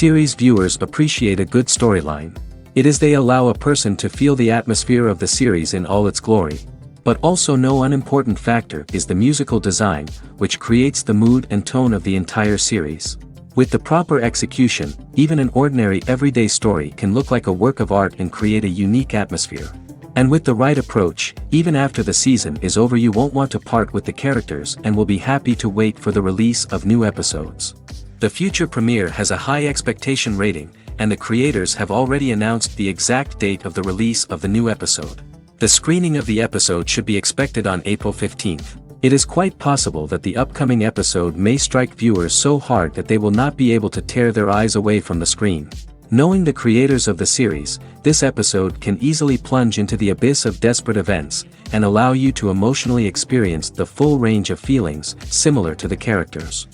Series viewers appreciate a good storyline. It is they allow a person to feel the atmosphere of the series in all its glory. But also no unimportant factor is the musical design, which creates the mood and tone of the entire series. With the proper execution, even an ordinary everyday story can look like a work of art and create a unique atmosphere. And with the right approach, even after the season is over you won't want to part with the characters and will be happy to wait for the release of new episodes. The future premiere has a high expectation rating, and the creators have already announced the exact date of the release of the new episode. The screening of the episode should be expected on April 15th. It is quite possible that the upcoming episode may strike viewers so hard that they will not be able to tear their eyes away from the screen. Knowing the creators of the series, this episode can easily plunge into the abyss of desperate events, and allow you to emotionally experience the full range of feelings similar to the characters.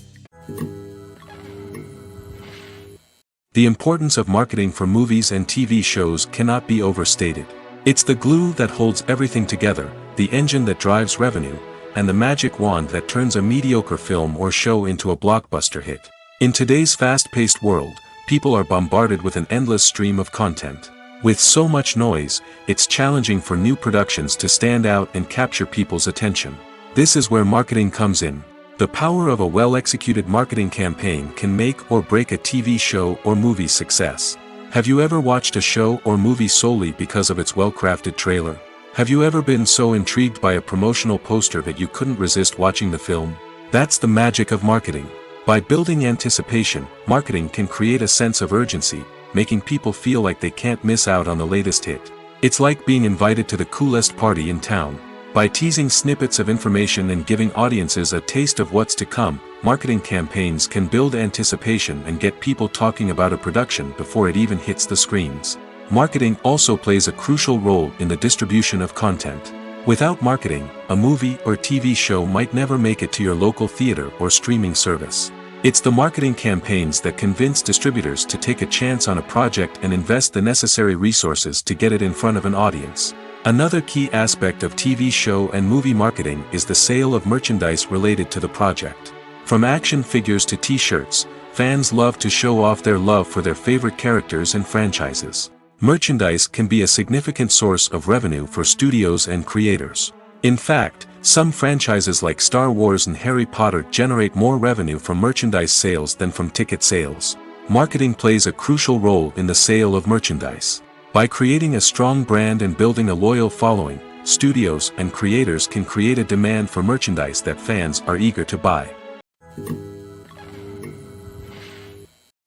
The importance of marketing for movies and TV shows cannot be overstated. It's the glue that holds everything together, the engine that drives revenue, and the magic wand that turns a mediocre film or show into a blockbuster hit. In today's fast-paced world, people are bombarded with an endless stream of content. With so much noise, it's challenging for new productions to stand out and capture people's attention. This is where marketing comes in. The power of a well-executed marketing campaign can make or break a TV show or movie's success. Have you ever watched a show or movie solely because of its well-crafted trailer? Have you ever been so intrigued by a promotional poster that you couldn't resist watching the film? That's the magic of marketing. By building anticipation, marketing can create a sense of urgency, making people feel like they can't miss out on the latest hit. It's like being invited to the coolest party in town. By teasing snippets of information and giving audiences a taste of what's to come, marketing campaigns can build anticipation and get people talking about a production before it even hits the screens. Marketing also plays a crucial role in the distribution of content. Without marketing, a movie or TV show might never make it to your local theater or streaming service. It's the marketing campaigns that convince distributors to take a chance on a project and invest the necessary resources to get it in front of an audience. Another key aspect of TV show and movie marketing is the sale of merchandise related to the project. From action figures to t-shirts, fans love to show off their love for their favorite characters and franchises. Merchandise can be a significant source of revenue for studios and creators. In fact, some franchises like Star Wars and Harry Potter generate more revenue from merchandise sales than from ticket sales. Marketing plays a crucial role in the sale of merchandise. By creating a strong brand and building a loyal following, studios and creators can create a demand for merchandise that fans are eager to buy.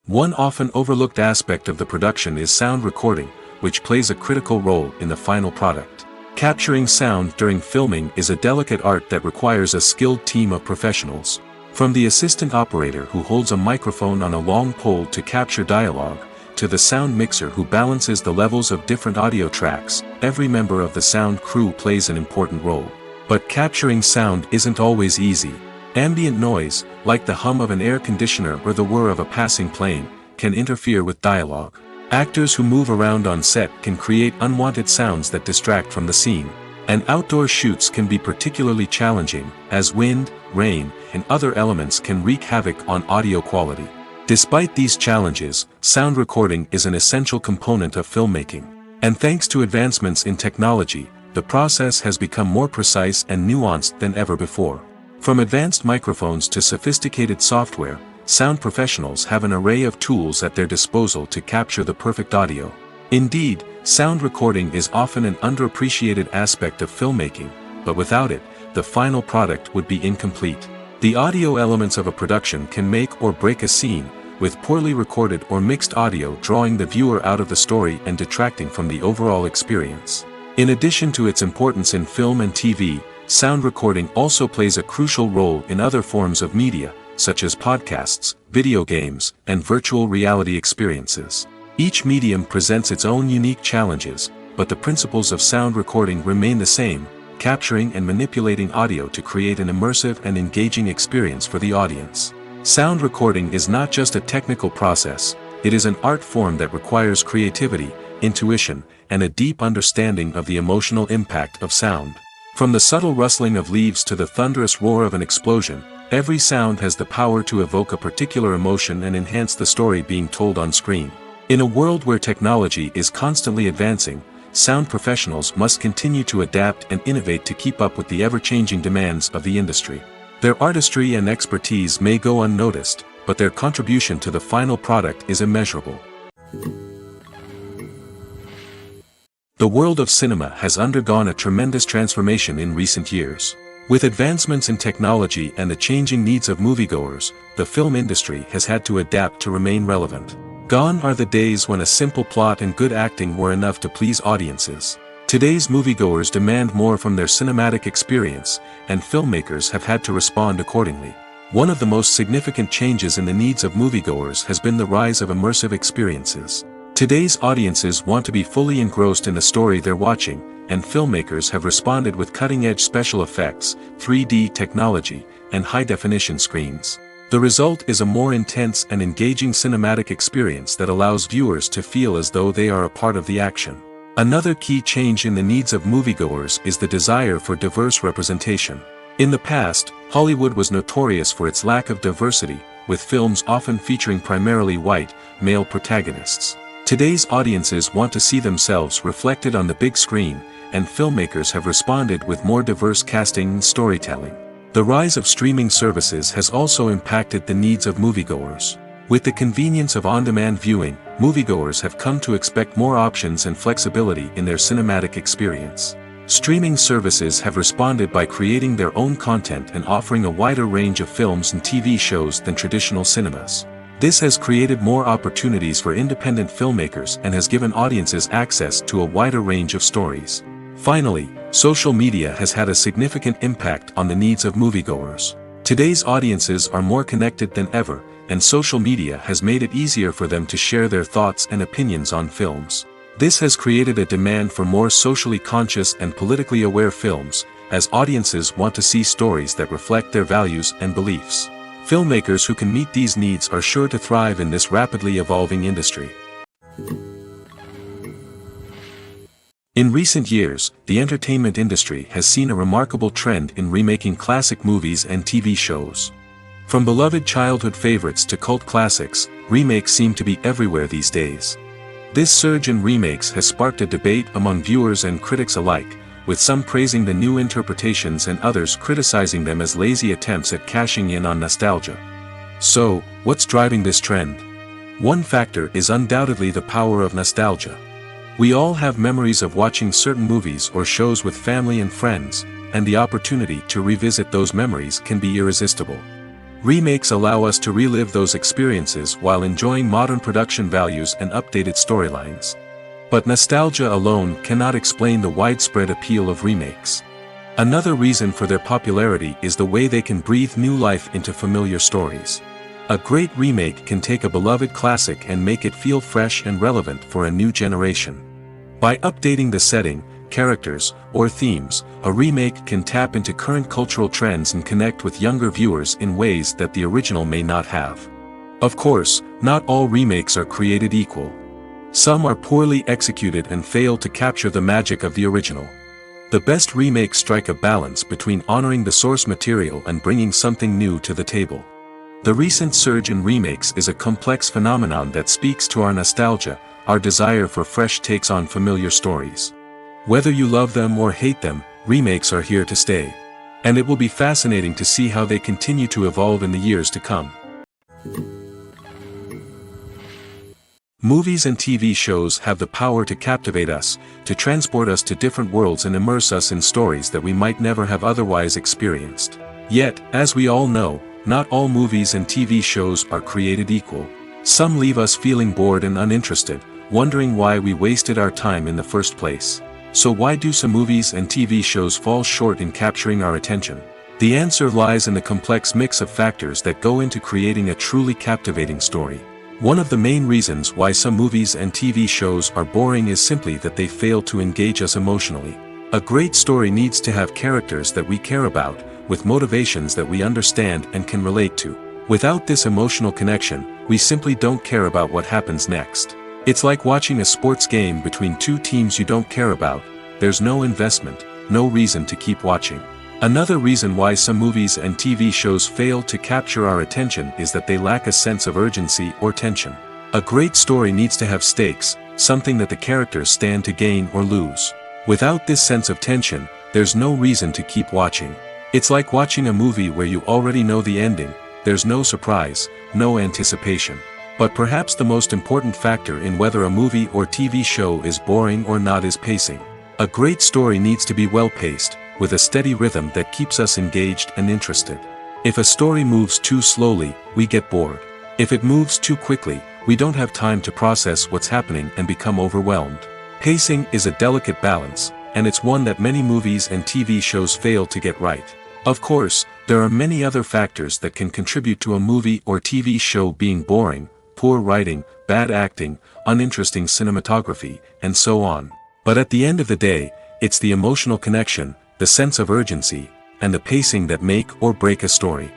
One often overlooked aspect of the production is sound recording, which plays a critical role in the final product. Capturing sound during filming is a delicate art that requires a skilled team of professionals. From the assistant operator who holds a microphone on a long pole to capture dialogue, to the sound mixer who balances the levels of different audio tracks, every member of the sound crew plays an important role. But capturing sound isn't always easy. Ambient noise, like the hum of an air conditioner or the whir of a passing plane, can interfere with dialogue. Actors who move around on set can create unwanted sounds that distract from the scene. And outdoor shoots can be particularly challenging, as wind, rain, and other elements can wreak havoc on audio quality. Despite these challenges, sound recording is an essential component of filmmaking. And thanks to advancements in technology, the process has become more precise and nuanced than ever before. From advanced microphones to sophisticated software, sound professionals have an array of tools at their disposal to capture the perfect audio. Indeed, sound recording is often an underappreciated aspect of filmmaking, but without it, the final product would be incomplete. The audio elements of a production can make or break a scene, with poorly recorded or mixed audio drawing the viewer out of the story and detracting from the overall experience. In addition to its importance in film and TV, sound recording also plays a crucial role in other forms of media, such as podcasts, video games, and virtual reality experiences. Each medium presents its own unique challenges, but the principles of sound recording remain the same, capturing and manipulating audio to create an immersive and engaging experience for the audience. Sound recording is not just a technical process, it is an art form that requires creativity, intuition, and a deep understanding of the emotional impact of sound. From the subtle rustling of leaves to the thunderous roar of an explosion, Every sound has the power to evoke a particular emotion and enhance the story being told on screen. In a world where technology is constantly advancing, sound professionals must continue to adapt and innovate to keep up with the ever-changing demands of the industry. Their artistry and expertise may go unnoticed, but their contribution to the final product is immeasurable. The world of cinema has undergone a tremendous transformation in recent years. With advancements in technology and the changing needs of moviegoers, the film industry has had to adapt to remain relevant. Gone are the days when a simple plot and good acting were enough to please audiences. Today's moviegoers demand more from their cinematic experience, and filmmakers have had to respond accordingly. One of the most significant changes in the needs of moviegoers has been the rise of immersive experiences. Today's audiences want to be fully engrossed in the story they're watching, and filmmakers have responded with cutting-edge special effects, 3D technology, and high-definition screens. The result is a more intense and engaging cinematic experience that allows viewers to feel as though they are a part of the action. Another key change in the needs of moviegoers is the desire for diverse representation. In the past, Hollywood was notorious for its lack of diversity, with films often featuring primarily white, male protagonists. Today's audiences want to see themselves reflected on the big screen, and filmmakers have responded with more diverse casting and storytelling. The rise of streaming services has also impacted the needs of moviegoers. With the convenience of on-demand viewing, moviegoers have come to expect more options and flexibility in their cinematic experience. Streaming services have responded by creating their own content and offering a wider range of films and TV shows than traditional cinemas. This has created more opportunities for independent filmmakers and has given audiences access to a wider range of stories. Finally, social media has had a significant impact on the needs of moviegoers. Today's audiences are more connected than ever, and social media has made it easier for them to share their thoughts and opinions on films. This has created a demand for more socially conscious and politically aware films, as audiences want to see stories that reflect their values and beliefs. Filmmakers who can meet these needs are sure to thrive in this rapidly evolving industry. In recent years, the entertainment industry has seen a remarkable trend in remaking classic movies and TV shows. From beloved childhood favorites to cult classics, remakes seem to be everywhere these days. This surge in remakes has sparked a debate among viewers and critics alike, with some praising the new interpretations and others criticizing them as lazy attempts at cashing in on nostalgia. So, what's driving this trend? One factor is undoubtedly the power of nostalgia. We all have memories of watching certain movies or shows with family and friends, and the opportunity to revisit those memories can be irresistible. Remakes allow us to relive those experiences while enjoying modern production values and updated storylines. But nostalgia alone cannot explain the widespread appeal of remakes. Another reason for their popularity is the way they can breathe new life into familiar stories. A great remake can take a beloved classic and make it feel fresh and relevant for a new generation. By updating the setting, characters, or themes, a remake can tap into current cultural trends and connect with younger viewers in ways that the original may not have. Of course, not all remakes are created equal. Some are poorly executed and fail to capture the magic of the original. The best remakes strike a balance between honoring the source material and bringing something new to the table. The recent surge in remakes is a complex phenomenon that speaks to our nostalgia, our desire for fresh takes on familiar stories. Whether you love them or hate them, remakes are here to stay. And it will be fascinating to see how they continue to evolve in the years to come. Movies and TV shows have the power to captivate us, to transport us to different worlds and immerse us in stories that we might never have otherwise experienced. Yet, as we all know, not all movies and TV shows are created equal. Some leave us feeling bored and uninterested, wondering why we wasted our time in the first place. So why do some movies and TV shows fall short in capturing our attention? The answer lies in the complex mix of factors that go into creating a truly captivating story. One of the main reasons why some movies and TV shows are boring is simply that they fail to engage us emotionally. A great story needs to have characters that we care about, with motivations that we understand and can relate to. Without this emotional connection, we simply don't care about what happens next. It's like watching a sports game between two teams you don't care about. There's no investment, no reason to keep watching. Another reason why some movies and TV shows fail to capture our attention is that they lack a sense of urgency or tension. A great story needs to have stakes, something that the characters stand to gain or lose. Without this sense of tension, there's no reason to keep watching. It's like watching a movie where you already know the ending, there's no surprise, no anticipation. But perhaps the most important factor in whether a movie or TV show is boring or not is pacing. A great story needs to be well-paced, with a steady rhythm that keeps us engaged and interested. If a story moves too slowly, we get bored. If it moves too quickly, we don't have time to process what's happening and become overwhelmed. Pacing is a delicate balance, and it's one that many movies and TV shows fail to get right. Of course, there are many other factors that can contribute to a movie or TV show being boring: poor writing, bad acting, uninteresting cinematography, and so on. But at the end of the day, it's the emotional connection, the sense of urgency, and the pacing that make or break a story.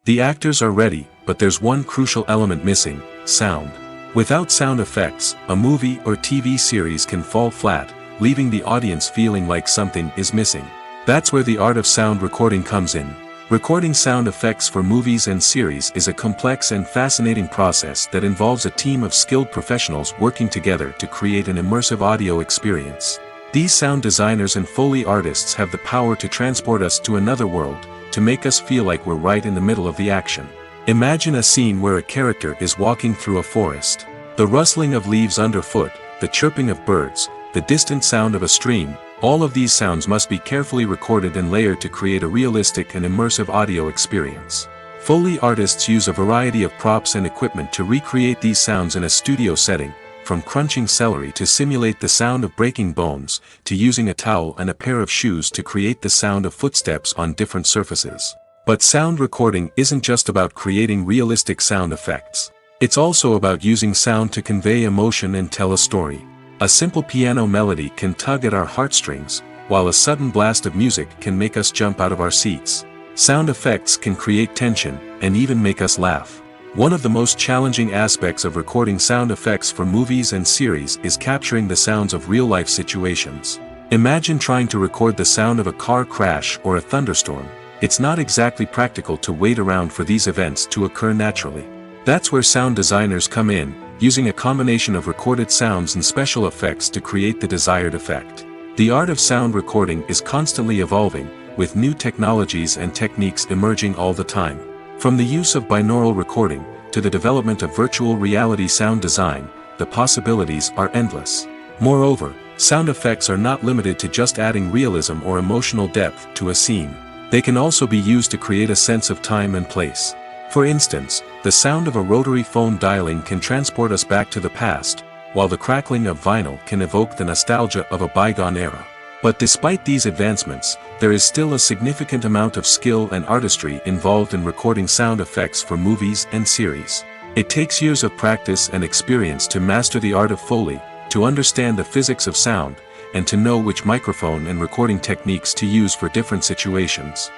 The actors are ready, but there's one crucial element missing: sound. Without sound effects, a movie or TV series can fall flat, leaving the audience feeling like something is missing. That's where the art of sound recording comes in. Recording sound effects for movies and series is a complex and fascinating process that involves a team of skilled professionals working together to create an immersive audio experience. These sound designers and Foley artists have the power to transport us to another world, to make us feel like we're right in the middle of the action. Imagine a scene where a character is walking through a forest. The rustling of leaves underfoot, the chirping of birds, the distant sound of a stream, all of these sounds must be carefully recorded and layered to create a realistic and immersive audio experience. Foley artists use a variety of props and equipment to recreate these sounds in a studio setting, from crunching celery to simulate the sound of breaking bones, to using a towel and a pair of shoes to create the sound of footsteps on different surfaces. But sound recording isn't just about creating realistic sound effects. It's also about using sound to convey emotion and tell a story. A simple piano melody can tug at our heartstrings, while a sudden blast of music can make us jump out of our seats. Sound effects can create tension, and even make us laugh. One of the most challenging aspects of recording sound effects for movies and series is capturing the sounds of real-life situations. Imagine trying to record the sound of a car crash or a thunderstorm. It's not exactly practical to wait around for these events to occur naturally. That's where sound designers come in, using a combination of recorded sounds and special effects to create the desired effect. The art of sound recording is constantly evolving, with new technologies and techniques emerging all the time. From the use of binaural recording, to the development of virtual reality sound design, the possibilities are endless. Moreover, sound effects are not limited to just adding realism or emotional depth to a scene. They can also be used to create a sense of time and place. For instance, the sound of a rotary phone dialing can transport us back to the past, while the crackling of vinyl can evoke the nostalgia of a bygone era. But despite these advancements, there is still a significant amount of skill and artistry involved in recording sound effects for movies and series. It takes years of practice and experience to master the art of Foley, to understand the physics of sound, and to know which microphone and recording techniques to use for different situations.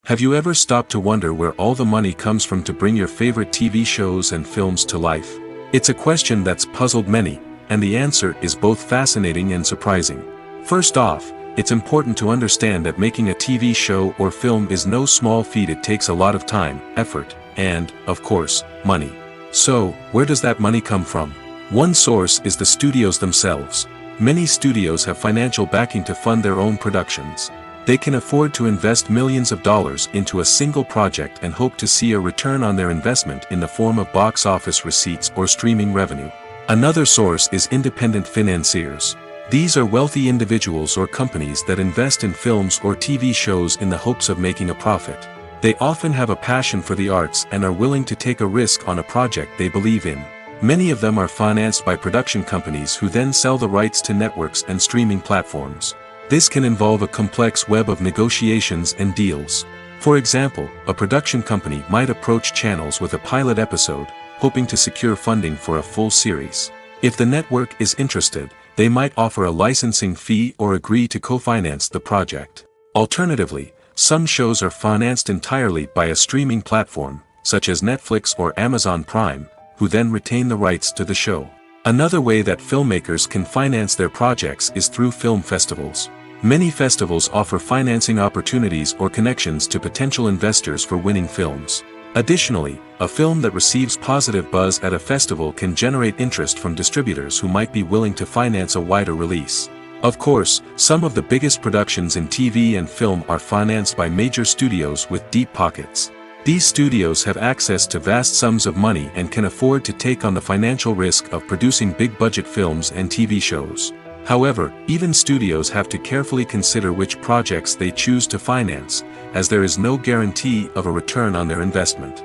Have you ever stopped to wonder where all the money comes from to bring your favorite TV shows and films to life? It's a question that's puzzled many, and the answer is both fascinating and surprising. First off, it's important to understand that making a TV show or film is no small feat. It takes a lot of time, effort, and, of course, money. So, where does that money come from? One source is the studios themselves. Many studios have financial backing to fund their own productions. They can afford to invest millions of dollars into a single project and hope to see a return on their investment in the form of box office receipts or streaming revenue. Another source is independent financiers. These are wealthy individuals or companies that invest in films or TV shows in the hopes of making a profit. They often have a passion for the arts and are willing to take a risk on a project they believe in. Many of them are financed by production companies who then sell the rights to networks and streaming platforms. This can involve a complex web of negotiations and deals. For example, a production company might approach channels with a pilot episode, hoping to secure funding for a full series. If the network is interested, they might offer a licensing fee or agree to co-finance the project. Alternatively, some shows are financed entirely by a streaming platform, such as Netflix or Amazon Prime, who then retain the rights to the show. Another way that filmmakers can finance their projects is through film festivals. Many festivals offer financing opportunities or connections to potential investors for winning films. Additionally, a film that receives positive buzz at a festival can generate interest from distributors who might be willing to finance a wider release. Of course, some of the biggest productions in TV and film are financed by major studios with deep pockets. These studios have access to vast sums of money and can afford to take on the financial risk of producing big-budget films and TV shows. However, even studios have to carefully consider which projects they choose to finance, as there is no guarantee of a return on their investment.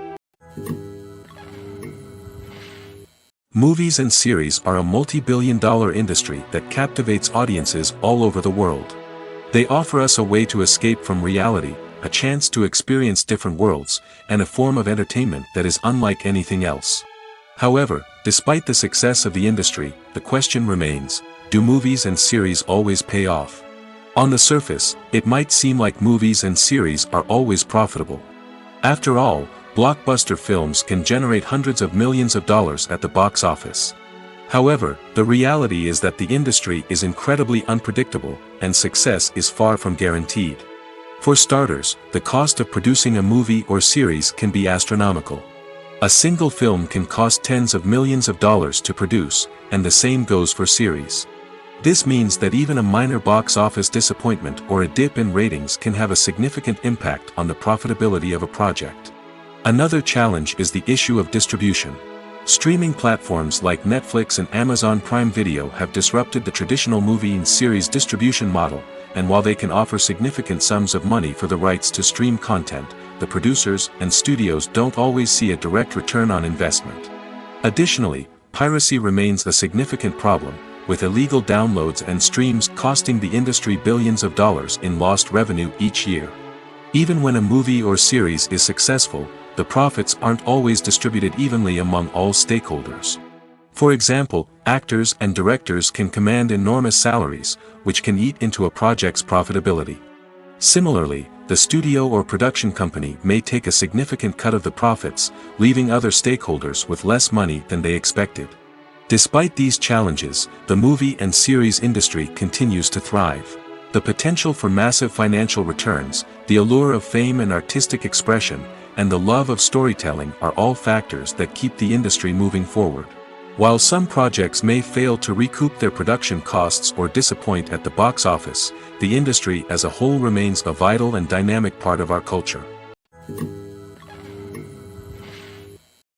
Movies and series are a multi-billion-dollar industry that captivates audiences all over the world. They offer us a way to escape from reality, a chance to experience different worlds, and a form of entertainment that is unlike anything else. However, despite the success of the industry, the question remains: do movies and series always pay off? On the surface, it might seem like movies and series are always profitable. After all, blockbuster films can generate hundreds of millions of dollars at the box office. However, the reality is that the industry is incredibly unpredictable, and success is far from guaranteed. For starters, the cost of producing a movie or series can be astronomical. A single film can cost tens of millions of dollars to produce, and the same goes for series. This means that even a minor box office disappointment or a dip in ratings can have a significant impact on the profitability of a project. Another challenge is the issue of distribution. Streaming platforms like Netflix and Amazon Prime Video have disrupted the traditional movie and series distribution model, and while they can offer significant sums of money for the rights to stream content, the producers and studios don't always see a direct return on investment. Additionally, piracy remains a significant problem, with illegal downloads and streams costing the industry billions of dollars in lost revenue each year. Even when a movie or series is successful, the profits aren't always distributed evenly among all stakeholders. For example, actors and directors can command enormous salaries, which can eat into a project's profitability. Similarly, the studio or production company may take a significant cut of the profits, leaving other stakeholders with less money than they expected. Despite these challenges, the movie and series industry continues to thrive. The potential for massive financial returns, the allure of fame and artistic expression, and the love of storytelling are all factors that keep the industry moving forward. While some projects may fail to recoup their production costs or disappoint at the box office, the industry as a whole remains a vital and dynamic part of our culture.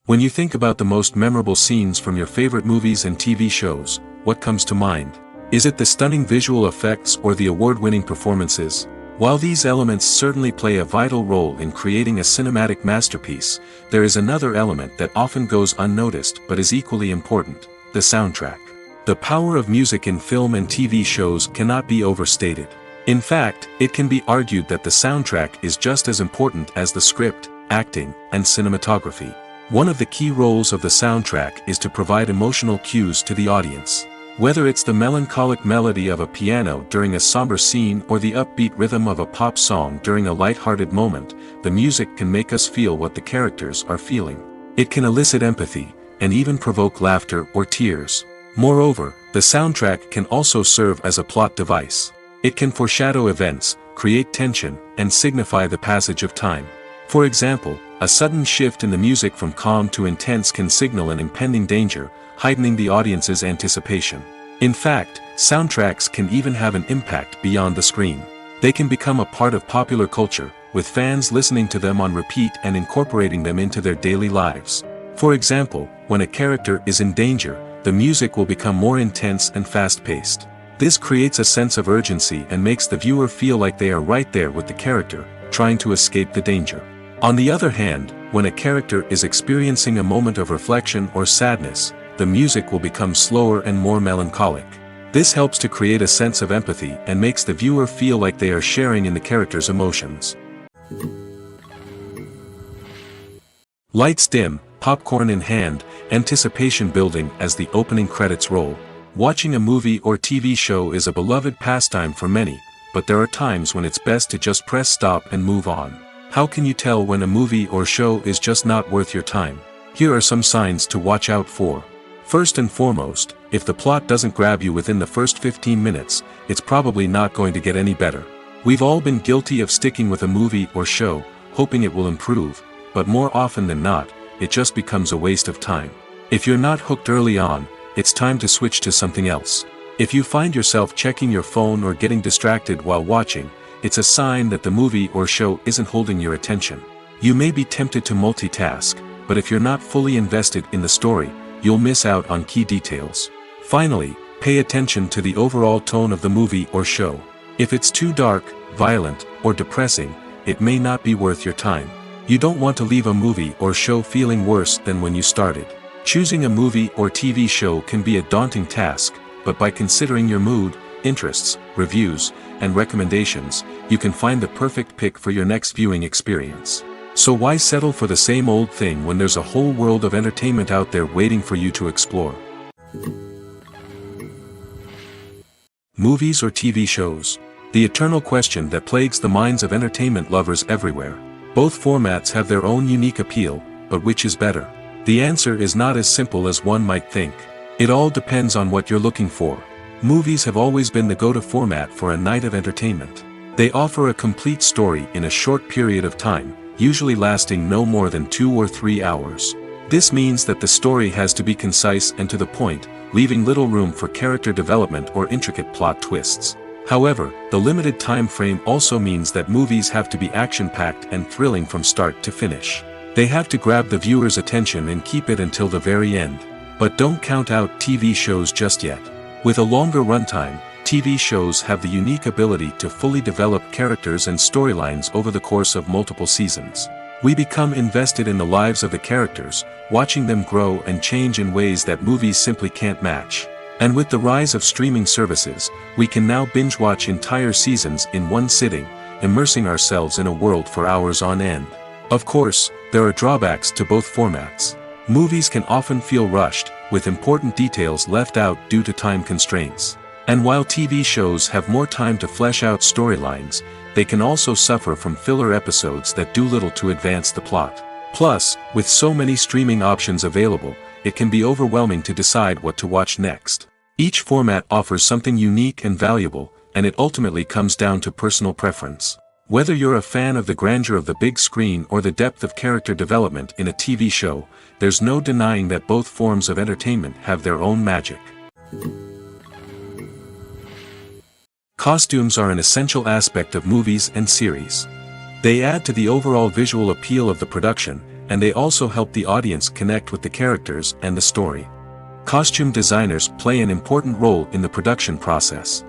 When you think about the most memorable scenes from your favorite movies and TV shows, what comes to mind? Is it the stunning visual effects or the award-winning performances? While these elements certainly play a vital role in creating a cinematic masterpiece, there is another element that often goes unnoticed but is equally important: the soundtrack. The power of music in film and TV shows cannot be overstated. In fact, it can be argued that the soundtrack is just as important as the script, acting, and cinematography. One of the key roles of the soundtrack is to provide emotional cues to the audience. Whether it's the melancholic melody of a piano during a somber scene or the upbeat rhythm of a pop song during a light-hearted moment, the music can make us feel what the characters are feeling. It can elicit empathy, and even provoke laughter or tears. Moreover, the soundtrack can also serve as a plot device. It can foreshadow events, create tension, and signify the passage of time. For example, a sudden shift in the music from calm to intense can signal an impending danger, heightening the audience's anticipation. In fact, soundtracks can even have an impact beyond the screen. They can become a part of popular culture, with fans listening to them on repeat and incorporating them into their daily lives. For example, when a character is in danger, the music will become more intense and fast-paced. This creates a sense of urgency and makes the viewer feel like they are right there with the character, trying to escape the danger. On the other hand, when a character is experiencing a moment of reflection or sadness, the music will become slower and more melancholic. This helps to create a sense of empathy and makes the viewer feel like they are sharing in the character's emotions. Lights dim, popcorn in hand, anticipation building as the opening credits roll. Watching a movie or TV show is a beloved pastime for many, but there are times when it's best to just press stop and move on. How can you tell when a movie or show is just not worth your time? Here are some signs to watch out for. First and foremost, if the plot doesn't grab you within the first 15 minutes, it's probably not going to get any better. We've all been guilty of sticking with a movie or show, hoping it will improve, but more often than not, it just becomes a waste of time. If you're not hooked early on, it's time to switch to something else. If you find yourself checking your phone or getting distracted while watching, it's a sign that the movie or show isn't holding your attention. You may be tempted to multitask, but if you're not fully invested in the story, you'll miss out on key details. Finally, pay attention to the overall tone of the movie or show. If it's too dark, violent, or depressing, it may not be worth your time. You don't want to leave a movie or show feeling worse than when you started. Choosing a movie or TV show can be a daunting task, but by considering your mood, interests, reviews, and recommendations, you can find the perfect pick for your next viewing experience. So why settle for the same old thing when there's a whole world of entertainment out there waiting for you to explore? Movies or TV shows? The eternal question that plagues the minds of entertainment lovers everywhere. Both formats have their own unique appeal, but which is better? The answer is not as simple as one might think. It all depends on what you're looking for. Movies have always been the go-to format for a night of entertainment. They offer a complete story in a short period of time, usually lasting no more than 2 or 3 hours. This means that the story has to be concise and to the point, leaving little room for character development or intricate plot twists. However, the limited time frame also means that movies have to be action-packed and thrilling from start to finish. They have to grab the viewer's attention and keep it until the very end. But don't count out TV shows just yet. With a longer runtime, TV shows have the unique ability to fully develop characters and storylines over the course of multiple seasons. We become invested in the lives of the characters, watching them grow and change in ways that movies simply can't match. And with the rise of streaming services, we can now binge-watch entire seasons in one sitting, immersing ourselves in a world for hours on end. Of course, there are drawbacks to both formats. Movies can often feel rushed, with important details left out due to time constraints. And while TV shows have more time to flesh out storylines, they can also suffer from filler episodes that do little to advance the plot. Plus, with so many streaming options available, it can be overwhelming to decide what to watch next. Each format offers something unique and valuable, and it ultimately comes down to personal preference. Whether you're a fan of the grandeur of the big screen or the depth of character development in a TV show, there's no denying that both forms of entertainment have their own magic. Costumes are an essential aspect of movies and series. They add to the overall visual appeal of the production, and they also help the audience connect with the characters and the story. Costume designers play an important role in the production process.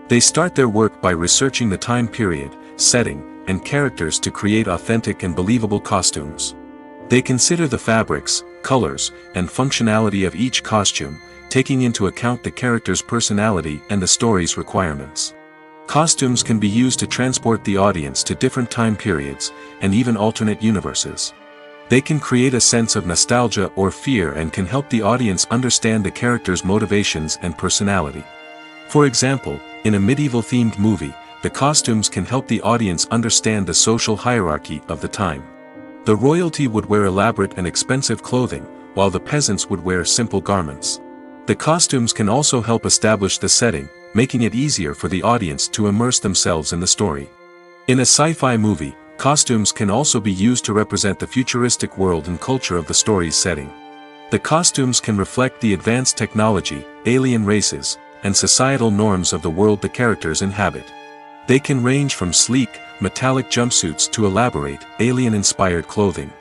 They start their work by researching the time period, setting, and characters to create authentic and believable costumes. They consider the fabrics, colors, and functionality of each costume, taking into account the character's personality and the story's requirements. Costumes can be used to transport the audience to different time periods, and even alternate universes. They can create a sense of nostalgia or fear and can help the audience understand the character's motivations and personality. For example, in a medieval-themed movie, the costumes can help the audience understand the social hierarchy of the time. The royalty would wear elaborate and expensive clothing, while the peasants would wear simple garments. The costumes can also help establish the setting, making it easier for the audience to immerse themselves in the story. In a sci-fi movie, costumes can also be used to represent the futuristic world and culture of the story's setting. The costumes can reflect the advanced technology, alien races, and societal norms of the world the characters inhabit. They can range from sleek, metallic jumpsuits to elaborate, alien-inspired clothing.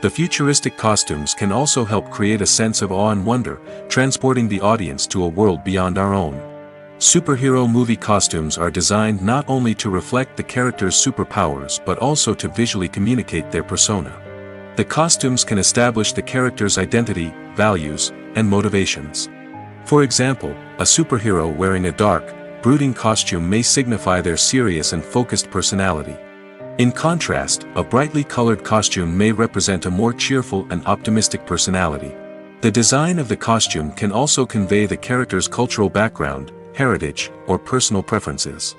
The futuristic costumes can also help create a sense of awe and wonder, transporting the audience to a world beyond our own. Superhero movie costumes are designed not only to reflect the character's superpowers but also to visually communicate their persona. The costumes can establish the character's identity, values, and motivations. For example, a superhero wearing a dark, brooding costume may signify their serious and focused personality. In contrast, a brightly colored costume may represent a more cheerful and optimistic personality. The design of the costume can also convey the character's cultural background, heritage, or personal preferences.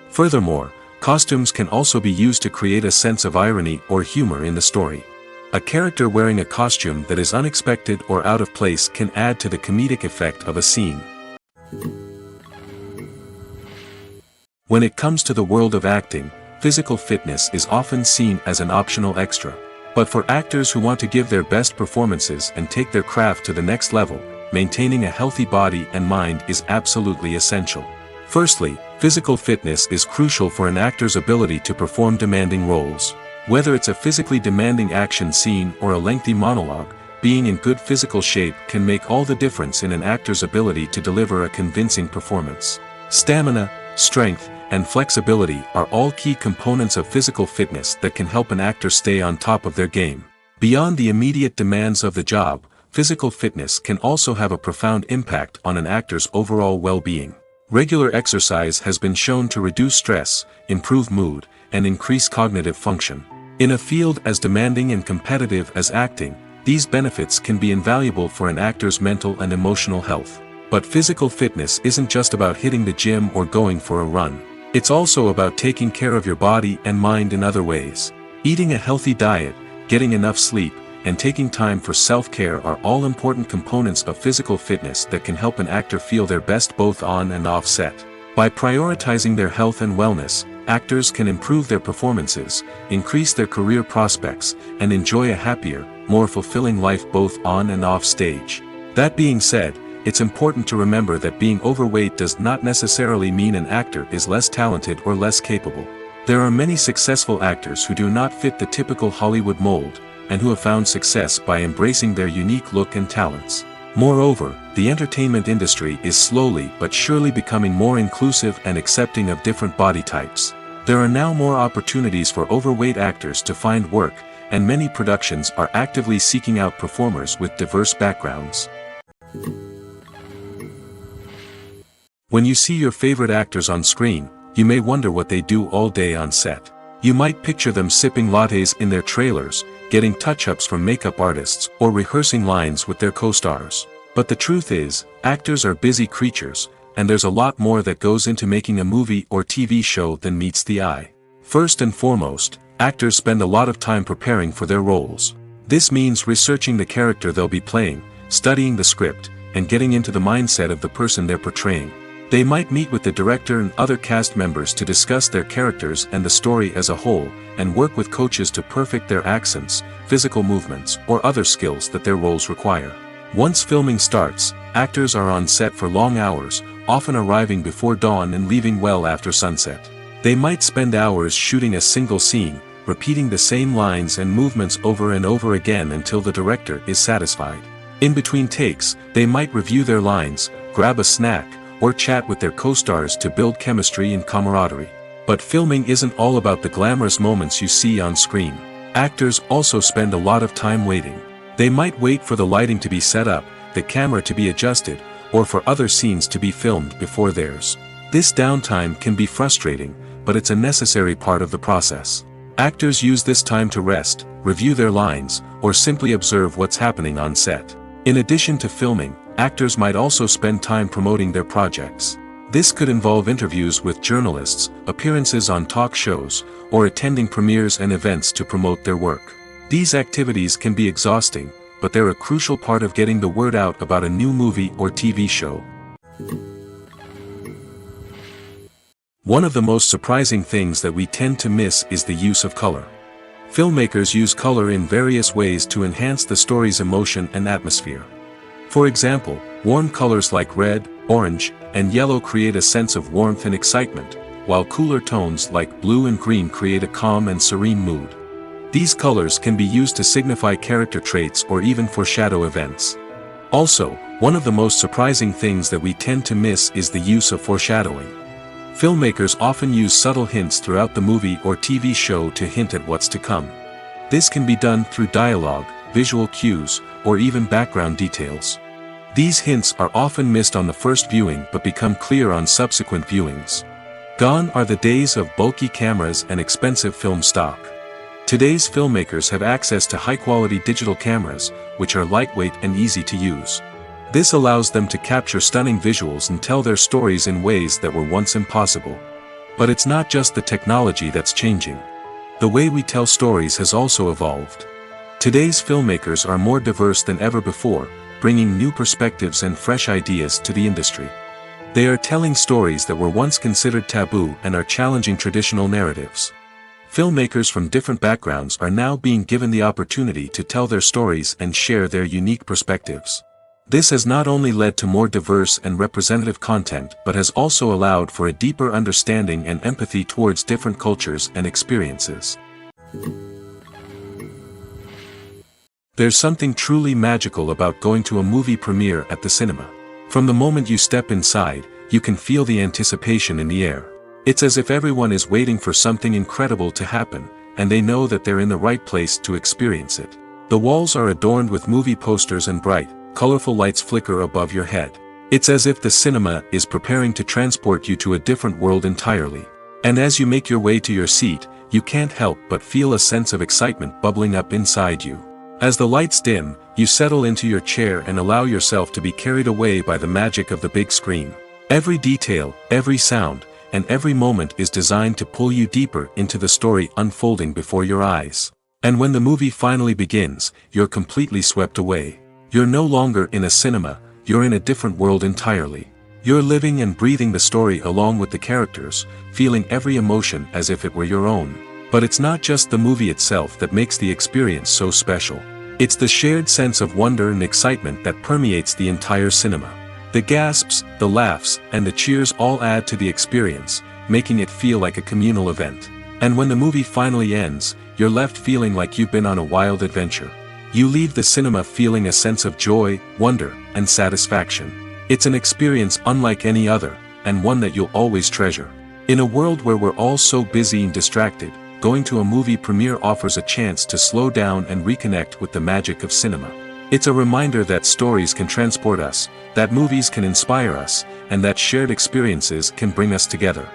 Furthermore, costumes can also be used to create a sense of irony or humor in the story. A character wearing a costume that is unexpected or out of place can add to the comedic effect of a scene. When it comes to the world of acting, physical fitness is often seen as an optional extra. But for actors who want to give their best performances and take their craft to the next level, maintaining a healthy body and mind is absolutely essential. Firstly, physical fitness is crucial for an actor's ability to perform demanding roles. Whether it's a physically demanding action scene or a lengthy monologue, being in good physical shape can make all the difference in an actor's ability to deliver a convincing performance. Stamina, strength, and flexibility are all key components of physical fitness that can help an actor stay on top of their game. Beyond the immediate demands of the job, physical fitness can also have a profound impact on an actor's overall well-being. Regular exercise has been shown to reduce stress, improve mood, and increase cognitive function. In a field as demanding and competitive as acting, these benefits can be invaluable for an actor's mental and emotional health. But physical fitness isn't just about hitting the gym or going for a run. It's also about taking care of your body and mind in other ways. Eating a healthy diet, getting enough sleep, and taking time for self-care are all important components of physical fitness that can help an actor feel their best both on and off set. By prioritizing their health and wellness, actors can improve their performances, increase their career prospects, and enjoy a happier, more fulfilling life both on and off stage. That being said, it's important to remember that being overweight does not necessarily mean an actor is less talented or less capable. There are many successful actors who do not fit the typical Hollywood mold, and who have found success by embracing their unique look and talents. Moreover, the entertainment industry is slowly but surely becoming more inclusive and accepting of different body types. There are now more opportunities for overweight actors to find work, and many productions are actively seeking out performers with diverse backgrounds. When you see your favorite actors on screen, you may wonder what they do all day on set. You might picture them sipping lattes in their trailers, getting touch-ups from makeup artists, or rehearsing lines with their co-stars. But the truth is, actors are busy creatures, and there's a lot more that goes into making a movie or TV show than meets the eye. First and foremost, actors spend a lot of time preparing for their roles. This means researching the character they'll be playing, studying the script, and getting into the mindset of the person they're portraying. They might meet with the director and other cast members to discuss their characters and the story as a whole, and work with coaches to perfect their accents, physical movements, or other skills that their roles require. Once filming starts, actors are on set for long hours, often arriving before dawn and leaving well after sunset. They might spend hours shooting a single scene, repeating the same lines and movements over and over again until the director is satisfied. In between takes, they might review their lines, grab a snack, or chat with their co-stars to build chemistry and camaraderie. But filming isn't all about the glamorous moments you see on screen. Actors also spend a lot of time waiting. They might wait for the lighting to be set up, the camera to be adjusted, or for other scenes to be filmed before theirs. This downtime can be frustrating, but it's a necessary part of the process. Actors use this time to rest, review their lines, or simply observe what's happening on set. In addition to filming, actors might also spend time promoting their projects. This could involve interviews with journalists, appearances on talk shows, or attending premieres and events to promote their work. These activities can be exhausting, but they're a crucial part of getting the word out about a new movie or TV show. One of the most surprising things that we tend to miss is the use of color. Filmmakers use color in various ways to enhance the story's emotion and atmosphere. For example, warm colors like red, orange, and yellow create a sense of warmth and excitement, while cooler tones like blue and green create a calm and serene mood. These colors can be used to signify character traits or even foreshadow events. Also, one of the most surprising things that we tend to miss is the use of foreshadowing. Filmmakers often use subtle hints throughout the movie or TV show to hint at what's to come. This can be done through dialogue, visual cues, or even background details. These hints are often missed on the first viewing but become clear on subsequent viewings. Gone are the days of bulky cameras and expensive film stock. Today's filmmakers have access to high-quality digital cameras, which are lightweight and easy to use. This allows them to capture stunning visuals and tell their stories in ways that were once impossible. But it's not just the technology that's changing. The way we tell stories has also evolved. Today's filmmakers are more diverse than ever before, bringing new perspectives and fresh ideas to the industry. They are telling stories that were once considered taboo and are challenging traditional narratives. Filmmakers from different backgrounds are now being given the opportunity to tell their stories and share their unique perspectives. This has not only led to more diverse and representative content but has also allowed for a deeper understanding and empathy towards different cultures and experiences. There's something truly magical about going to a movie premiere at the cinema. From the moment you step inside, you can feel the anticipation in the air. It's as if everyone is waiting for something incredible to happen, and they know that they're in the right place to experience it. The walls are adorned with movie posters and bright, colorful lights flicker above your head. It's as if the cinema is preparing to transport you to a different world entirely. And as you make your way to your seat, you can't help but feel a sense of excitement bubbling up inside you. As the lights dim, you settle into your chair and allow yourself to be carried away by the magic of the big screen. Every detail, every sound, and every moment is designed to pull you deeper into the story unfolding before your eyes. And when the movie finally begins, you're completely swept away. You're no longer in a cinema, you're in a different world entirely. You're living and breathing the story along with the characters, feeling every emotion as if it were your own. But it's not just the movie itself that makes the experience so special. It's the shared sense of wonder and excitement that permeates the entire cinema. The gasps, the laughs, and the cheers all add to the experience, making it feel like a communal event. And when the movie finally ends, you're left feeling like you've been on a wild adventure. You leave the cinema feeling a sense of joy, wonder, and satisfaction. It's an experience unlike any other, and one that you'll always treasure. In a world where we're all so busy and distracted, going to a movie premiere offers a chance to slow down and reconnect with the magic of cinema. It's a reminder that stories can transport us, that movies can inspire us, and that shared experiences can bring us together.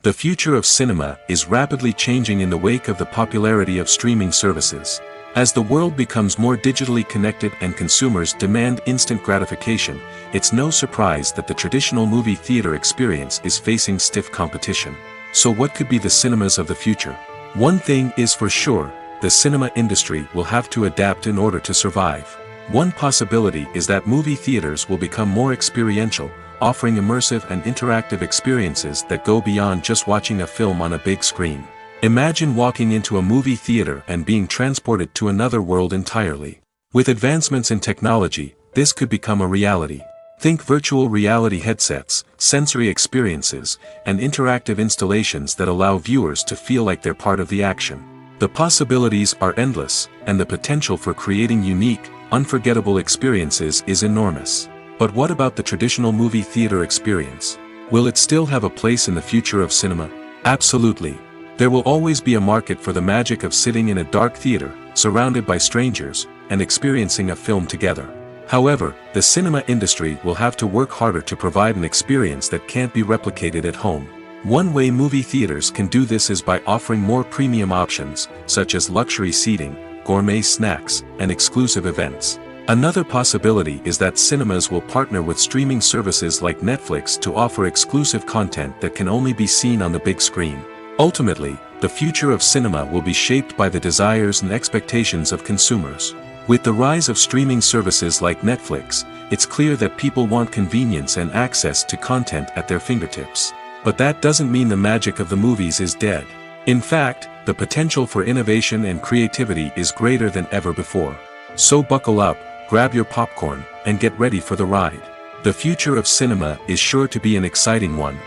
The future of cinema is rapidly changing in the wake of the popularity of streaming services. As the world becomes more digitally connected and consumers demand instant gratification, it's no surprise that the traditional movie theater experience is facing stiff competition. So what could be the cinemas of the future? One thing is for sure, the cinema industry will have to adapt in order to survive. One possibility is that movie theaters will become more experiential, offering immersive and interactive experiences that go beyond just watching a film on a big screen. Imagine walking into a movie theater and being transported to another world entirely. With advancements in technology, this could become a reality. Think virtual reality headsets, sensory experiences, and interactive installations that allow viewers to feel like they're part of the action. The possibilities are endless, and the potential for creating unique, unforgettable experiences is enormous. But what about the traditional movie theater experience? Will it still have a place in the future of cinema? Absolutely. There will always be a market for the magic of sitting in a dark theater, surrounded by strangers, and experiencing a film together. However, the cinema industry will have to work harder to provide an experience that can't be replicated at home. One way movie theaters can do this is by offering more premium options, such as luxury seating, gourmet snacks, and exclusive events. Another possibility is that cinemas will partner with streaming services like Netflix to offer exclusive content that can only be seen on the big screen. Ultimately, the future of cinema will be shaped by the desires and expectations of consumers. With the rise of streaming services like Netflix, it's clear that people want convenience and access to content at their fingertips. But that doesn't mean the magic of the movies is dead. In fact, the potential for innovation and creativity is greater than ever before. So buckle up, grab your popcorn, and get ready for the ride. The future of cinema is sure to be an exciting one.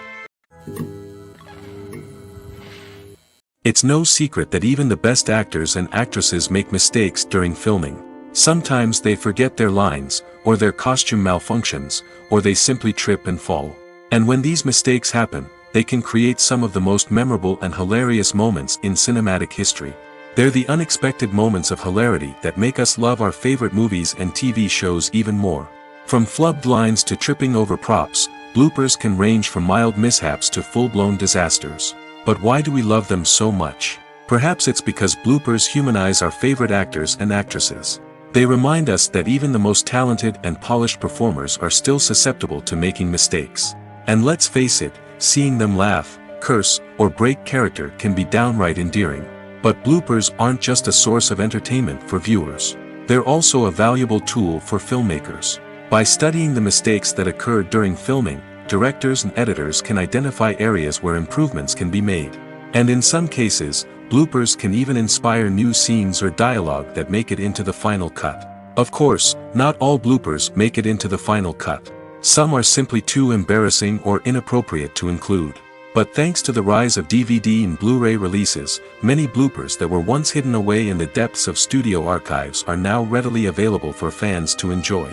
It's no secret that even the best actors and actresses make mistakes during filming. Sometimes they forget their lines, or their costume malfunctions, or they simply trip and fall. And when these mistakes happen, they can create some of the most memorable and hilarious moments in cinematic history. They're the unexpected moments of hilarity that make us love our favorite movies and TV shows even more. From flubbed lines to tripping over props, bloopers can range from mild mishaps to full-blown disasters. But why do we love them so much? Perhaps it's because bloopers humanize our favorite actors and actresses. They remind us that even the most talented and polished performers are still susceptible to making mistakes. And let's face it, seeing them laugh, curse, or break character can be downright endearing. But bloopers aren't just a source of entertainment for viewers. They're also a valuable tool for filmmakers. By studying the mistakes that occurred during filming, directors and editors can identify areas where improvements can be made. And in some cases, bloopers can even inspire new scenes or dialogue that make it into the final cut. Of course, not all bloopers make it into the final cut. Some are simply too embarrassing or inappropriate to include. But thanks to the rise of DVD and Blu-ray releases, many bloopers that were once hidden away in the depths of studio archives are now readily available for fans to enjoy.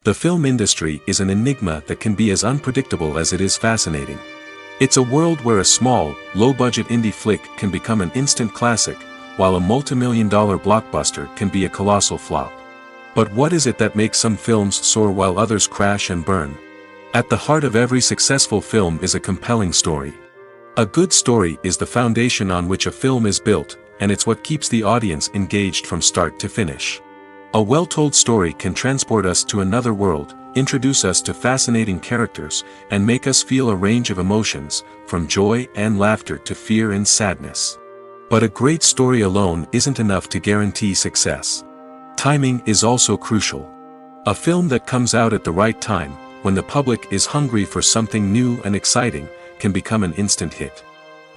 The film industry is an enigma that can be as unpredictable as it is fascinating. It's a world where a small, low-budget indie flick can become an instant classic, while a multi-million-dollar blockbuster can be a colossal flop. But what is it that makes some films soar while others crash and burn? At the heart of every successful film is a compelling story. A good story is the foundation on which a film is built, and it's what keeps the audience engaged from start to finish. A well-told story can transport us to another world, introduce us to fascinating characters, and make us feel a range of emotions, from joy and laughter to fear and sadness. But a great story alone isn't enough to guarantee success. Timing is also crucial. A film that comes out at the right time, when the public is hungry for something new and exciting, can become an instant hit.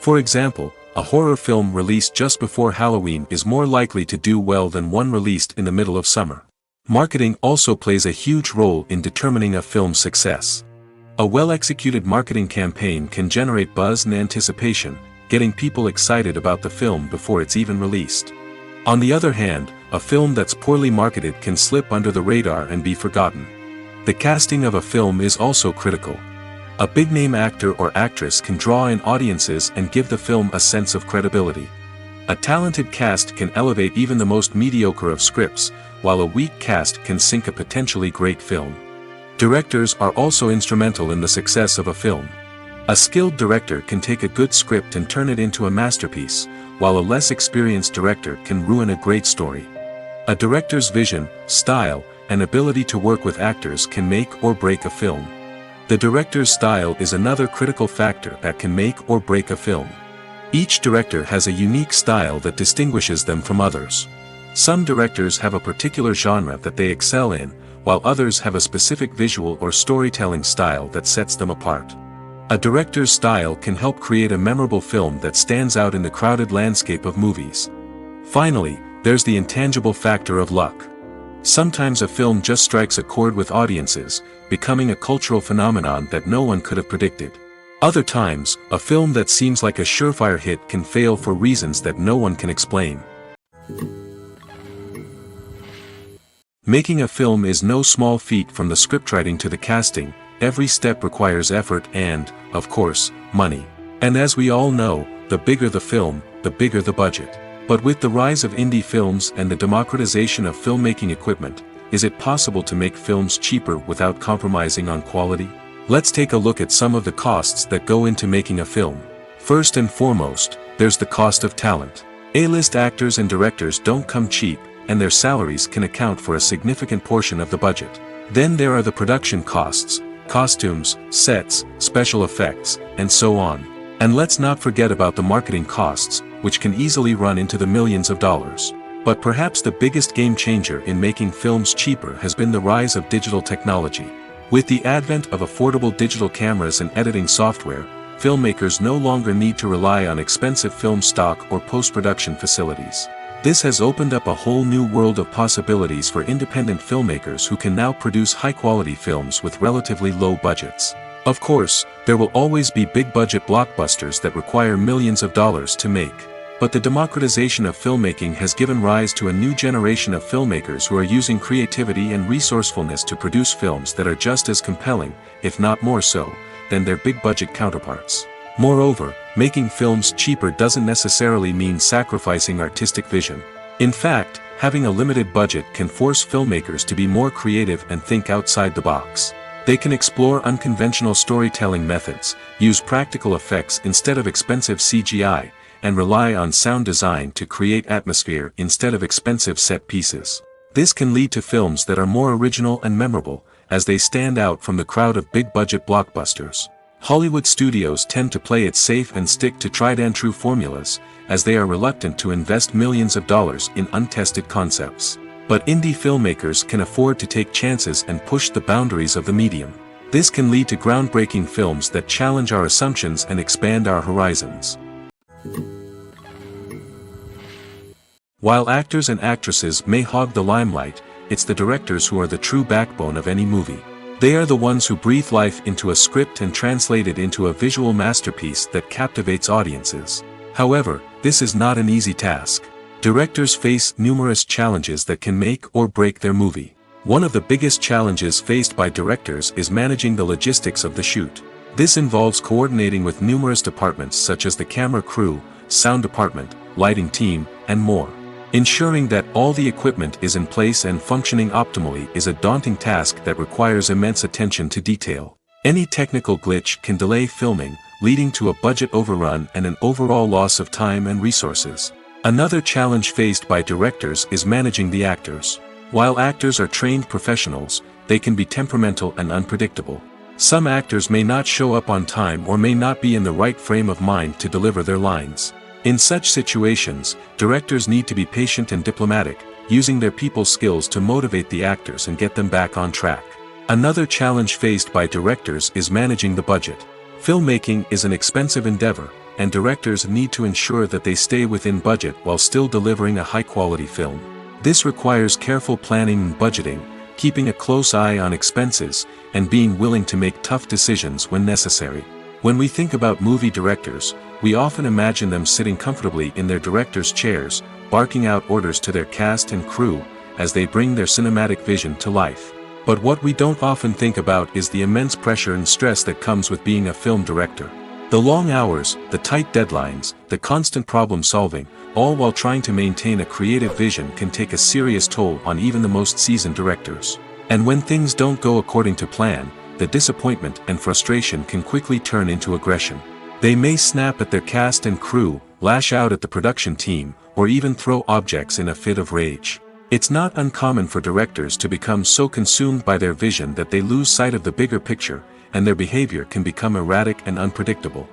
For example, a horror film released just before Halloween is more likely to do well than one released in the middle of summer. Marketing also plays a huge role in determining a film's success. A well-executed marketing campaign can generate buzz and anticipation, getting people excited about the film before it's even released. On the other hand, a film that's poorly marketed can slip under the radar and be forgotten. The casting of a film is also critical. A big-name actor or actress can draw in audiences and give the film a sense of credibility. A talented cast can elevate even the most mediocre of scripts, while a weak cast can sink a potentially great film. Directors are also instrumental in the success of a film. A skilled director can take a good script and turn it into a masterpiece, while a less experienced director can ruin a great story. A director's vision, style, and ability to work with actors can make or break a film. The director's style is another critical factor that can make or break a film. Each director has a unique style that distinguishes them from others. Some directors have a particular genre that they excel in, while others have a specific visual or storytelling style that sets them apart. A director's style can help create a memorable film that stands out in the crowded landscape of movies. Finally, there's the intangible factor of luck. Sometimes a film just strikes a chord with audiences, becoming a cultural phenomenon that no one could have predicted. Other times, a film that seems like a surefire hit can fail for reasons that no one can explain. Making a film is no small feat. From the scriptwriting to the casting, every step requires effort and, of course, money. And as we all know, the bigger the film, the bigger the budget. But with the rise of indie films and the democratization of filmmaking equipment, is it possible to make films cheaper without compromising on quality? Let's take a look at some of the costs that go into making a film. First and foremost, there's the cost of talent. A-list actors and directors don't come cheap, and their salaries can account for a significant portion of the budget. Then there are the production costs, costumes, sets, special effects, and so on. And let's not forget about the marketing costs, which can easily run into the millions of dollars. But perhaps the biggest game changer in making films cheaper has been the rise of digital technology. With the advent of affordable digital cameras and editing software, filmmakers no longer need to rely on expensive film stock or post-production facilities. This has opened up a whole new world of possibilities for independent filmmakers who can now produce high-quality films with relatively low budgets. Of course, there will always be big-budget blockbusters that require millions of dollars to make. But the democratization of filmmaking has given rise to a new generation of filmmakers who are using creativity and resourcefulness to produce films that are just as compelling, if not more so, than their big-budget counterparts. Moreover, making films cheaper doesn't necessarily mean sacrificing artistic vision. In fact, having a limited budget can force filmmakers to be more creative and think outside the box. They can explore unconventional storytelling methods, use practical effects instead of expensive CGI, and rely on sound design to create atmosphere instead of expensive set pieces. This can lead to films that are more original and memorable, as they stand out from the crowd of big-budget blockbusters. Hollywood studios tend to play it safe and stick to tried-and-true formulas, as they are reluctant to invest millions of dollars in untested concepts. But indie filmmakers can afford to take chances and push the boundaries of the medium. This can lead to groundbreaking films that challenge our assumptions and expand our horizons. While actors and actresses may hog the limelight, it's the directors who are the true backbone of any movie. They are the ones who breathe life into a script and translate it into a visual masterpiece that captivates audiences. However, this is not an easy task. Directors face numerous challenges that can make or break their movie. One of the biggest challenges faced by directors is managing the logistics of the shoot. This involves coordinating with numerous departments such as the camera crew, sound department, lighting team, and more. Ensuring that all the equipment is in place and functioning optimally is a daunting task that requires immense attention to detail. Any technical glitch can delay filming, leading to a budget overrun and an overall loss of time and resources. Another challenge faced by directors is managing the actors. While actors are trained professionals, they can be temperamental and unpredictable. Some actors may not show up on time or may not be in the right frame of mind to deliver their lines. In such situations, directors need to be patient and diplomatic, using their people skills to motivate the actors and get them back on track. Another challenge faced by directors is managing the budget. Filmmaking is an expensive endeavor, and directors need to ensure that they stay within budget while still delivering a high-quality film. This requires careful planning and budgeting, keeping a close eye on expenses, and being willing to make tough decisions when necessary. When we think about movie directors, we often imagine them sitting comfortably in their director's chairs, barking out orders to their cast and crew, as they bring their cinematic vision to life. But what we don't often think about is the immense pressure and stress that comes with being a film director. The long hours, the tight deadlines, the constant problem-solving, all while trying to maintain a creative vision can take a serious toll on even the most seasoned directors. And when things don't go according to plan, the disappointment and frustration can quickly turn into aggression. They may snap at their cast and crew, lash out at the production team, or even throw objects in a fit of rage. It's not uncommon for directors to become so consumed by their vision that they lose sight of the bigger picture, and their behavior can become erratic and unpredictable.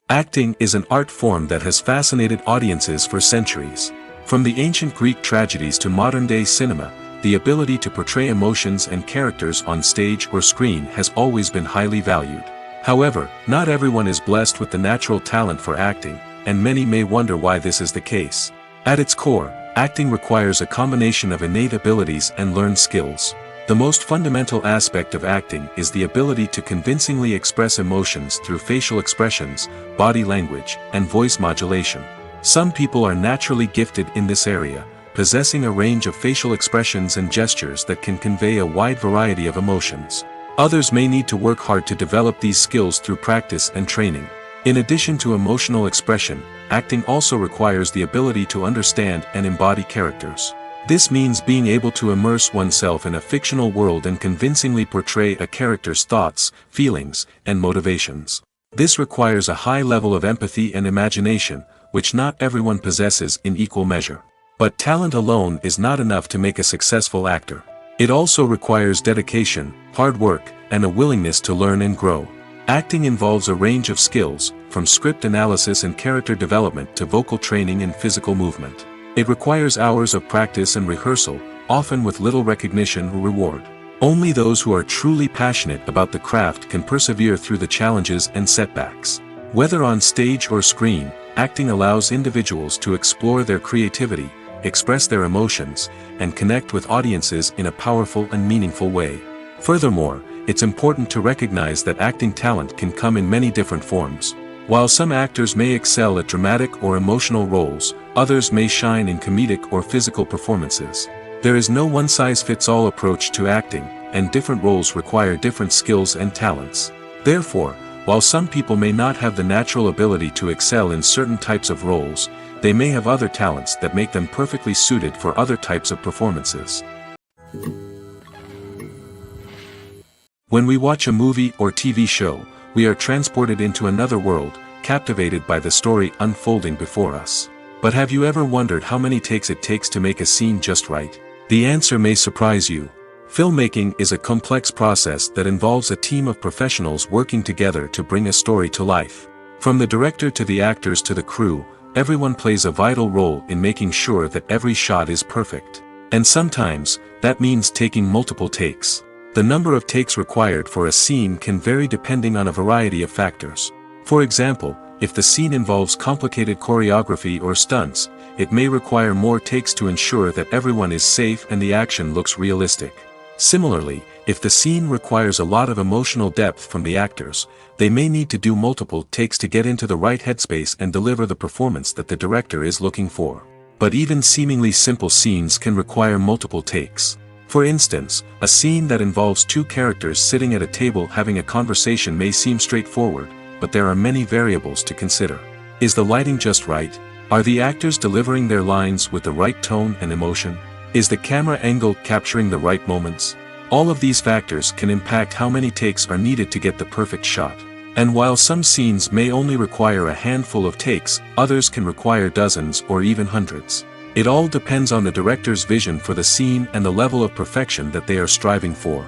Acting is an art form that has fascinated audiences for centuries. From the ancient Greek tragedies to modern-day cinema, the ability to portray emotions and characters on stage or screen has always been highly valued. However, not everyone is blessed with the natural talent for acting, and many may wonder why this is the case. At its core, acting requires a combination of innate abilities and learned skills. The most fundamental aspect of acting is the ability to convincingly express emotions through facial expressions, body language, and voice modulation. Some people are naturally gifted in this area, possessing a range of facial expressions and gestures that can convey a wide variety of emotions. Others may need to work hard to develop these skills through practice and training. In addition to emotional expression, acting also requires the ability to understand and embody characters. This means being able to immerse oneself in a fictional world and convincingly portray a character's thoughts, feelings, and motivations. This requires a high level of empathy and imagination, which not everyone possesses in equal measure. But talent alone is not enough to make a successful actor. It also requires dedication, hard work, and a willingness to learn and grow. Acting involves a range of skills, from script analysis and character development to vocal training and physical movement. It requires hours of practice and rehearsal, often with little recognition or reward. Only those who are truly passionate about the craft can persevere through the challenges and setbacks. Whether on stage or screen, acting allows individuals to explore their creativity, express their emotions, and connect with audiences in a powerful and meaningful way. Furthermore, it's important to recognize that acting talent can come in many different forms. While some actors may excel at dramatic or emotional roles, others may shine in comedic or physical performances. There is no one-size-fits-all approach to acting, and different roles require different skills and talents. Therefore, while some people may not have the natural ability to excel in certain types of roles, they may have other talents that make them perfectly suited for other types of performances. When we watch a movie or TV show, we are transported into another world, captivated by the story unfolding before us. But have you ever wondered how many takes it takes to make a scene just right? The answer may surprise you. Filmmaking is a complex process that involves a team of professionals working together to bring a story to life. From the director to the actors to the crew, everyone plays a vital role in making sure that every shot is perfect. And sometimes, that means taking multiple takes. The number of takes required for a scene can vary depending on a variety of factors. For example, if the scene involves complicated choreography or stunts, it may require more takes to ensure that everyone is safe and the action looks realistic. Similarly, if the scene requires a lot of emotional depth from the actors, they may need to do multiple takes to get into the right headspace and deliver the performance that the director is looking for. But even seemingly simple scenes can require multiple takes. For instance, a scene that involves two characters sitting at a table having a conversation may seem straightforward, but there are many variables to consider. Is the lighting just right? Are the actors delivering their lines with the right tone and emotion? Is the camera angle capturing the right moments? All of these factors can impact how many takes are needed to get the perfect shot. And while some scenes may only require a handful of takes, others can require dozens or even hundreds. It all depends on the director's vision for the scene and the level of perfection that they are striving for.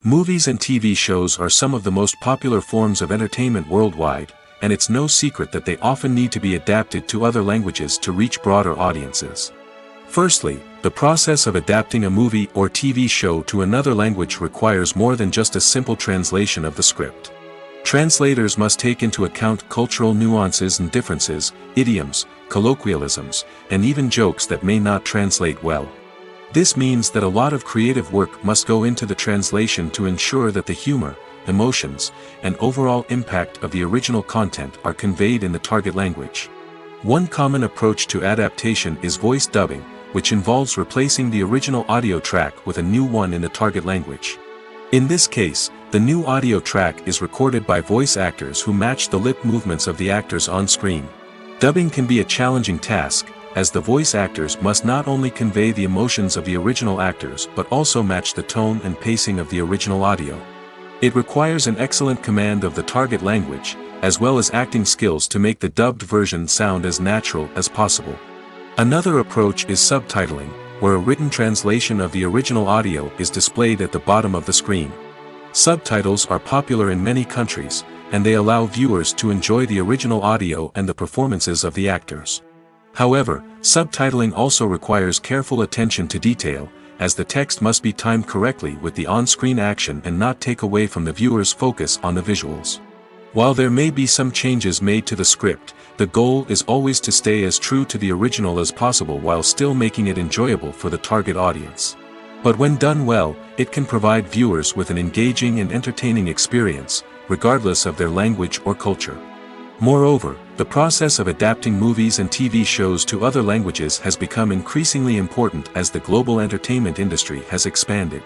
Movies and TV shows are some of the most popular forms of entertainment worldwide, and it's no secret that they often need to be adapted to other languages to reach broader audiences. Firstly, the process of adapting a movie or TV show to another language requires more than just a simple translation of the script. Translators must take into account cultural nuances and differences, idioms, colloquialisms, and even jokes that may not translate well. This means that a lot of creative work must go into the translation to ensure that the humor, emotions, and overall impact of the original content are conveyed in the target language. One common approach to adaptation is voice dubbing, which involves replacing the original audio track with a new one in the target language. In this case, the new audio track is recorded by voice actors who match the lip movements of the actors on screen. Dubbing can be a challenging task, as the voice actors must not only convey the emotions of the original actors but also match the tone and pacing of the original audio. It requires an excellent command of the target language, as well as acting skills to make the dubbed version sound as natural as possible. Another approach is subtitling, where a written translation of the original audio is displayed at the bottom of the screen. Subtitles are popular in many countries, and they allow viewers to enjoy the original audio and the performances of the actors. However, subtitling also requires careful attention to detail, as the text must be timed correctly with the on-screen action and not take away from the viewer's focus on the visuals. While there may be some changes made to the script, the goal is always to stay as true to the original as possible while still making it enjoyable for the target audience. But when done well, it can provide viewers with an engaging and entertaining experience, regardless of their language or culture. Moreover, the process of adapting movies and TV shows to other languages has become increasingly important as the global entertainment industry has expanded.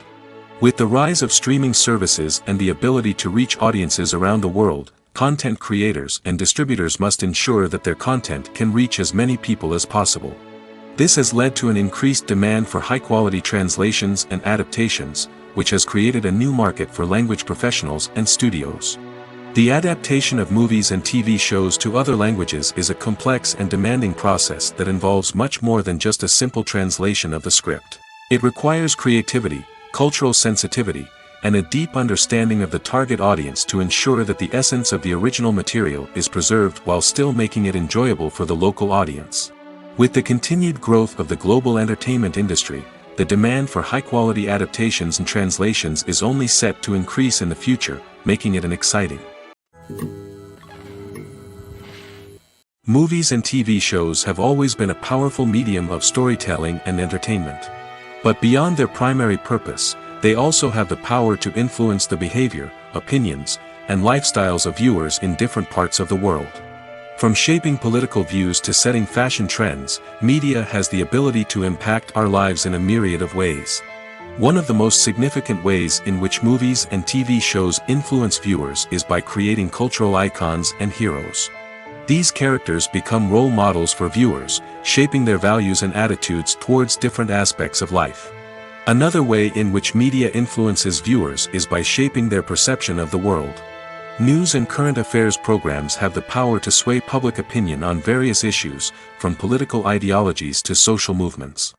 With the rise of streaming services and the ability to reach audiences around the world, content creators and distributors must ensure that their content can reach as many people as possible. This has led to an increased demand for high-quality translations and adaptations, which has created a new market for language professionals and studios. The adaptation of movies and TV shows to other languages is a complex and demanding process that involves much more than just a simple translation of the script. It requires creativity, cultural sensitivity, and a deep understanding of the target audience to ensure that the essence of the original material is preserved while still making it enjoyable for the local audience. With the continued growth of the global entertainment industry, the demand for high-quality adaptations and translations is only set to increase in the future, making it an exciting. Movies and TV shows have always been a powerful medium of storytelling and entertainment. But beyond their primary purpose, they also have the power to influence the behavior, opinions, and lifestyles of viewers in different parts of the world. From shaping political views to setting fashion trends, media has the ability to impact our lives in a myriad of ways. One of the most significant ways in which movies and TV shows influence viewers is by creating cultural icons and heroes. These characters become role models for viewers, shaping their values and attitudes towards different aspects of life. Another way in which media influences viewers is by shaping their perception of the world. News and current affairs programs have the power to sway public opinion on various issues, from political ideologies to social movements.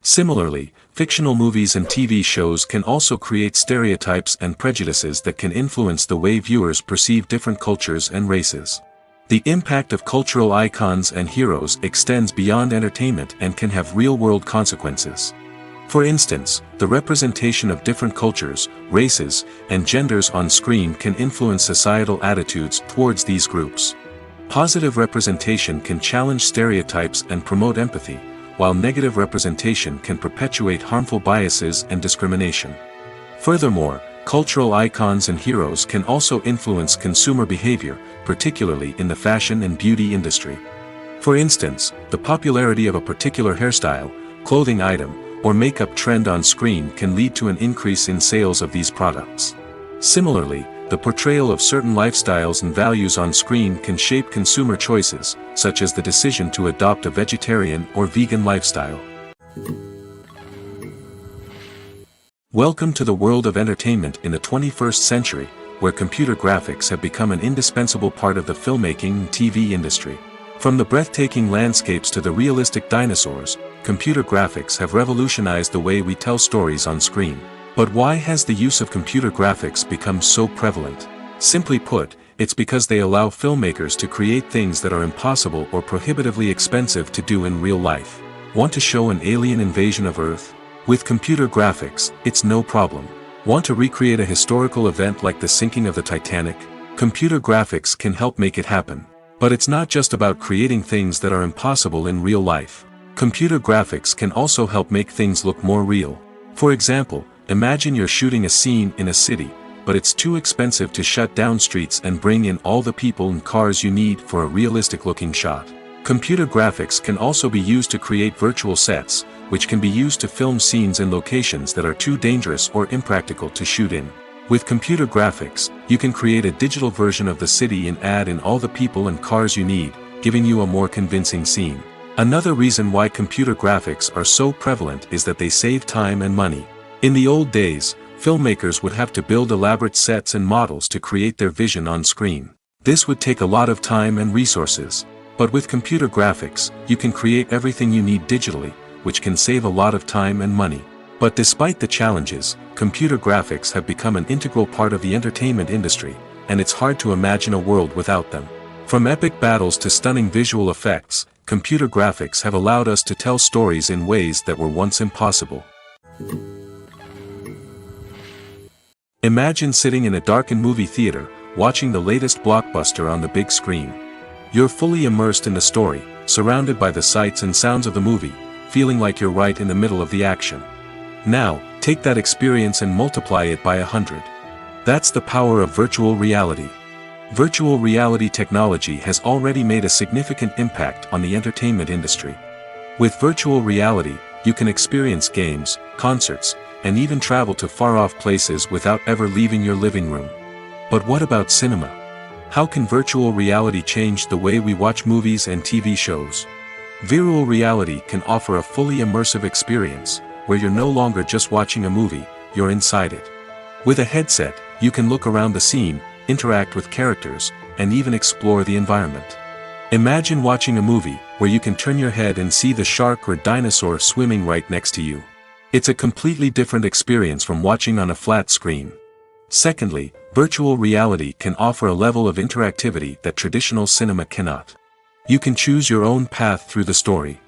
Similarly, fictional movies and TV shows can also create stereotypes and prejudices that can influence the way viewers perceive different cultures and races. The impact of cultural icons and heroes extends beyond entertainment and can have real-world consequences. For instance, the representation of different cultures, races, and genders on screen can influence societal attitudes towards these groups. Positive representation can challenge stereotypes and promote empathy, while negative representation can perpetuate harmful biases and discrimination. Furthermore, cultural icons and heroes can also influence consumer behavior, particularly in the fashion and beauty industry. For instance, the popularity of a particular hairstyle, clothing item, or makeup trend on screen can lead to an increase in sales of these products. Similarly, the portrayal of certain lifestyles and values on screen can shape consumer choices, such as the decision to adopt a vegetarian or vegan lifestyle. Welcome to the world of entertainment in the 21st century, where computer graphics have become an indispensable part of the filmmaking and TV industry. From the breathtaking landscapes to the realistic dinosaurs, computer graphics have revolutionized the way we tell stories on screen. But why has the use of computer graphics become so prevalent? Simply put, it's because they allow filmmakers to create things that are impossible or prohibitively expensive to do in real life. Want to show an alien invasion of Earth? With computer graphics, it's no problem. Want to recreate a historical event like the sinking of the Titanic? Computer graphics can help make it happen. But it's not just about creating things that are impossible in real life. Computer graphics can also help make things look more real. For example, imagine you're shooting a scene in a city, but it's too expensive to shut down streets and bring in all the people and cars you need for a realistic-looking shot. Computer graphics can also be used to create virtual sets, which can be used to film scenes in locations that are too dangerous or impractical to shoot in. With computer graphics, you can create a digital version of the city and add in all the people and cars you need, giving you a more convincing scene. Another reason why computer graphics are so prevalent is that they save time and money. In the old days, filmmakers would have to build elaborate sets and models to create their vision on screen. This would take a lot of time and resources. But with computer graphics, you can create everything you need digitally, which can save a lot of time and money. But despite the challenges, computer graphics have become an integral part of the entertainment industry, and it's hard to imagine a world without them. From epic battles to stunning visual effects, computer graphics have allowed us to tell stories in ways that were once impossible. Imagine sitting in a darkened movie theater, watching the latest blockbuster on the big screen. You're fully immersed in the story, surrounded by the sights and sounds of the movie, feeling like you're right in the middle of the action. Now, take that experience and multiply it by 100. That's the power of virtual reality. Virtual reality technology has already made a significant impact on the entertainment industry. With virtual reality, you can experience games, concerts, and even travel to far-off places without ever leaving your living room. But what about cinema? How can virtual reality change the way we watch movies and TV shows? Virtual reality can offer a fully immersive experience, where you're no longer just watching a movie, you're inside it. With a headset, you can look around the scene, interact with characters, and even explore the environment. Imagine watching a movie, where you can turn your head and see the shark or dinosaur swimming right next to you. It's a completely different experience from watching on a flat screen. Secondly, virtual reality can offer a level of interactivity that traditional cinema cannot. You can choose your own path through the story.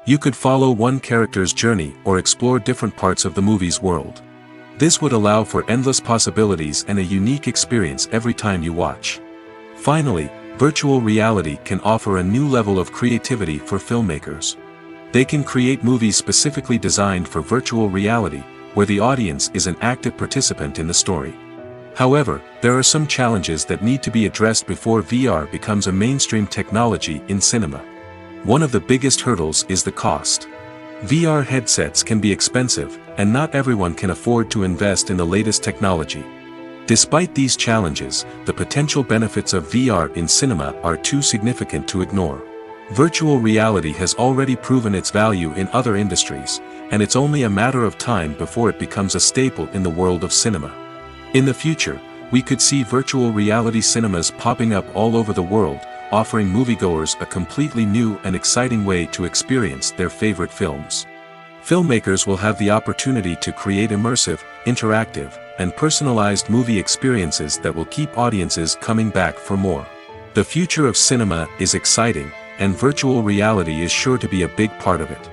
You could follow one character's journey or explore different parts of the movie's world. This would allow for endless possibilities and a unique experience every time you watch. Finally, virtual reality can offer a new level of creativity for filmmakers. They can create movies specifically designed for virtual reality, where the audience is an active participant in the story. However, there are some challenges that need to be addressed before VR becomes a mainstream technology in cinema. One of the biggest hurdles is the cost. VR headsets can be expensive, and not everyone can afford to invest in the latest technology. Despite these challenges, the potential benefits of VR in cinema are too significant to ignore. Virtual reality has already proven its value in other industries, and it's only a matter of time before it becomes a staple in the world of cinema. In the future, we could see virtual reality cinemas popping up all over the world, offering moviegoers a completely new and exciting way to experience their favorite films. Filmmakers will have the opportunity to create immersive, interactive, and personalized movie experiences that will keep audiences coming back for more. The future of cinema is exciting, and virtual reality is sure to be a big part of it.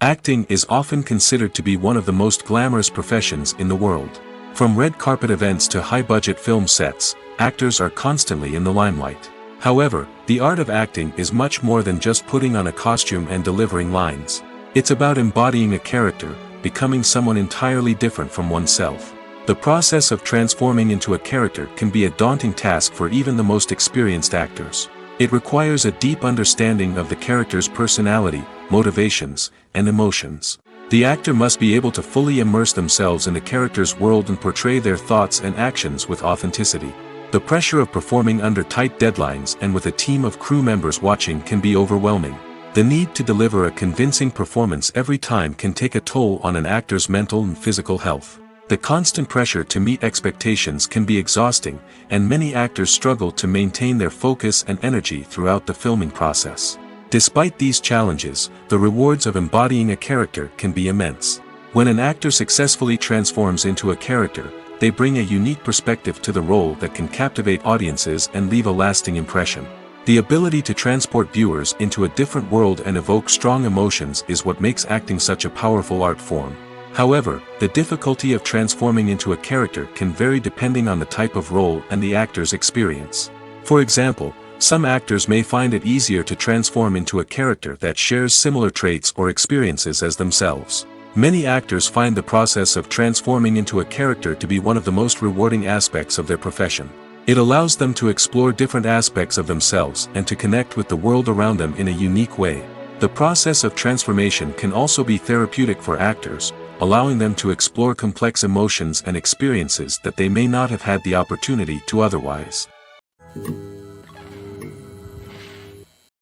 Acting is often considered to be one of the most glamorous professions in the world. From red carpet events to high-budget film sets, actors are constantly in the limelight. However, the art of acting is much more than just putting on a costume and delivering lines. It's about embodying a character, becoming someone entirely different from oneself. The process of transforming into a character can be a daunting task for even the most experienced actors. It requires a deep understanding of the character's personality, motivations, and emotions. The actor must be able to fully immerse themselves in the character's world and portray their thoughts and actions with authenticity. The pressure of performing under tight deadlines and with a team of crew members watching can be overwhelming. The need to deliver a convincing performance every time can take a toll on an actor's mental and physical health. The constant pressure to meet expectations can be exhausting, and many actors struggle to maintain their focus and energy throughout the filming process. Despite these challenges, the rewards of embodying a character can be immense. When an actor successfully transforms into a character, they bring a unique perspective to the role that can captivate audiences and leave a lasting impression. The ability to transport viewers into a different world and evoke strong emotions is what makes acting such a powerful art form. However, the difficulty of transforming into a character can vary depending on the type of role and the actor's experience. For example, some actors may find it easier to transform into a character that shares similar traits or experiences as themselves. Many actors find the process of transforming into a character to be one of the most rewarding aspects of their profession. It allows them to explore different aspects of themselves and to connect with the world around them in a unique way. The process of transformation can also be therapeutic for actors, allowing them to explore complex emotions and experiences that they may not have had the opportunity to otherwise.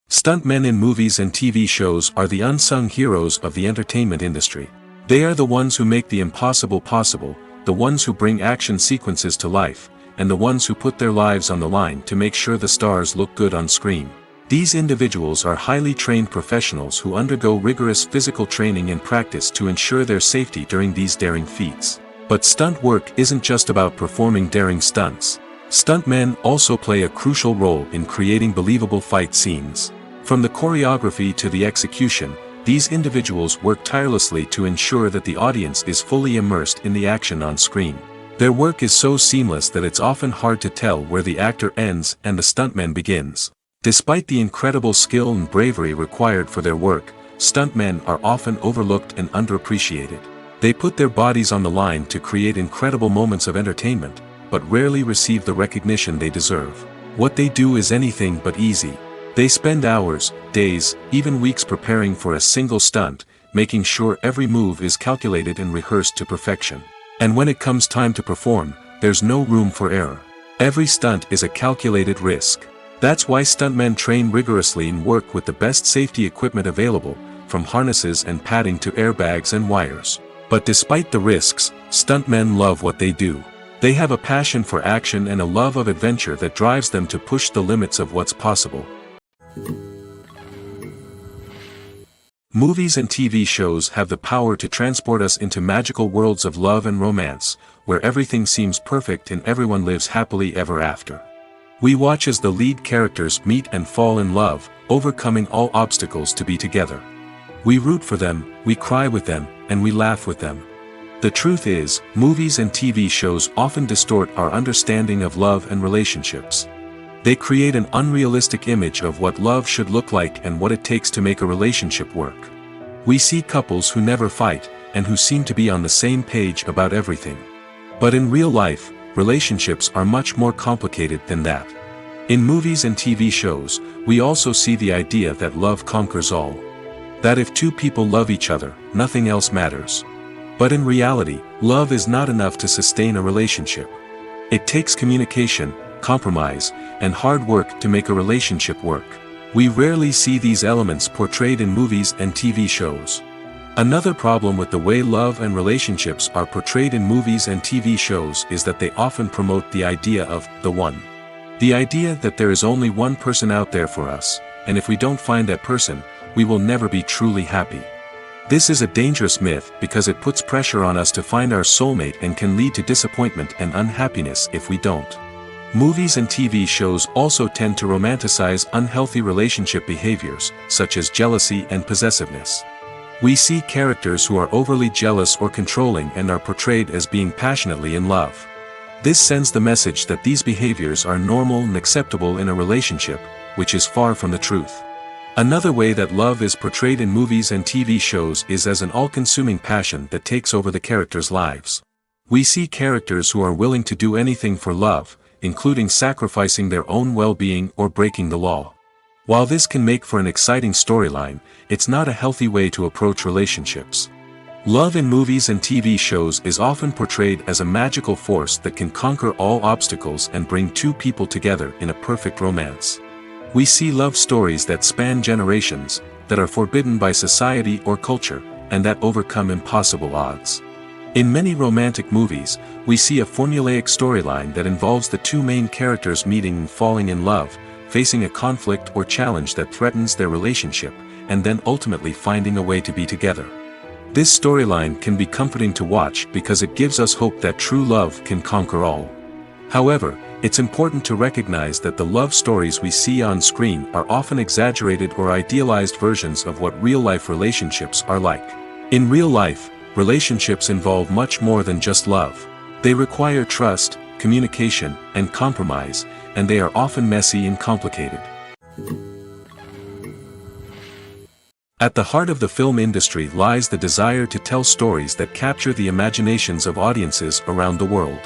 Stuntmen in movies and TV shows are the unsung heroes of the entertainment industry. They are the ones who make the impossible possible, the ones who bring action sequences to life, and the ones who put their lives on the line to make sure the stars look good on screen. These individuals are highly trained professionals who undergo rigorous physical training and practice to ensure their safety during these daring feats. But stunt work isn't just about performing daring stunts. Stuntmen also play a crucial role in creating believable fight scenes. From the choreography to the execution, these individuals work tirelessly to ensure that the audience is fully immersed in the action on screen. Their work is so seamless that it's often hard to tell where the actor ends and the stuntman begins. Despite the incredible skill and bravery required for their work, stuntmen are often overlooked and underappreciated. They put their bodies on the line to create incredible moments of entertainment, but rarely receive the recognition they deserve. What they do is anything but easy. They spend hours, days, even weeks preparing for a single stunt, making sure every move is calculated and rehearsed to perfection. And when it comes time to perform, there's no room for error. Every stunt is a calculated risk. That's why stuntmen train rigorously and work with the best safety equipment available, from harnesses and padding to airbags and wires. But despite the risks, stuntmen love what they do. They have a passion for action and a love of adventure that drives them to push the limits of what's possible. Movies and TV shows have the power to transport us into magical worlds of love and romance, where everything seems perfect and everyone lives happily ever after. We watch as the lead characters meet and fall in love, overcoming all obstacles to be together. We root for them, we cry with them, and we laugh with them. The truth is, movies and TV shows often distort our understanding of love and relationships. They create an unrealistic image of what love should look like and what it takes to make a relationship work. We see couples who never fight, and who seem to be on the same page about everything. But in real life, relationships are much more complicated than that. In movies and TV shows, we also see the idea that love conquers all. That if two people love each other, nothing else matters. But in reality, love is not enough to sustain a relationship. It takes communication, compromise, and hard work to make a relationship work. We rarely see these elements portrayed in movies and TV shows. Another problem with the way love and relationships are portrayed in movies and TV shows is that they often promote the idea of the one. The idea that there is only one person out there for us, and if we don't find that person, we will never be truly happy. This is a dangerous myth because it puts pressure on us to find our soulmate and can lead to disappointment and unhappiness if we don't. Movies and TV shows also tend to romanticize unhealthy relationship behaviors, such as jealousy and possessiveness. We see characters who are overly jealous or controlling and are portrayed as being passionately in love. This sends the message that these behaviors are normal and acceptable in a relationship, which is far from the truth. Another way that love is portrayed in movies and TV shows is as an all-consuming passion that takes over the characters' lives. We see characters who are willing to do anything for love, including sacrificing their own well-being or breaking the law. While this can make for an exciting storyline, it's not a healthy way to approach relationships. Love in movies and TV shows is often portrayed as a magical force that can conquer all obstacles and bring two people together in a perfect romance. We see love stories that span generations, that are forbidden by society or culture, and that overcome impossible odds. In many romantic movies, we see a formulaic storyline that involves the two main characters meeting and falling in love, facing a conflict or challenge that threatens their relationship, and then ultimately finding a way to be together. This storyline can be comforting to watch because it gives us hope that true love can conquer all. However, it's important to recognize that the love stories we see on screen are often exaggerated or idealized versions of what real-life relationships are like. In real life, relationships involve much more than just love. They require trust, communication, and compromise, and they are often messy and complicated. At the heart of the film industry lies the desire to tell stories that capture the imaginations of audiences around the world.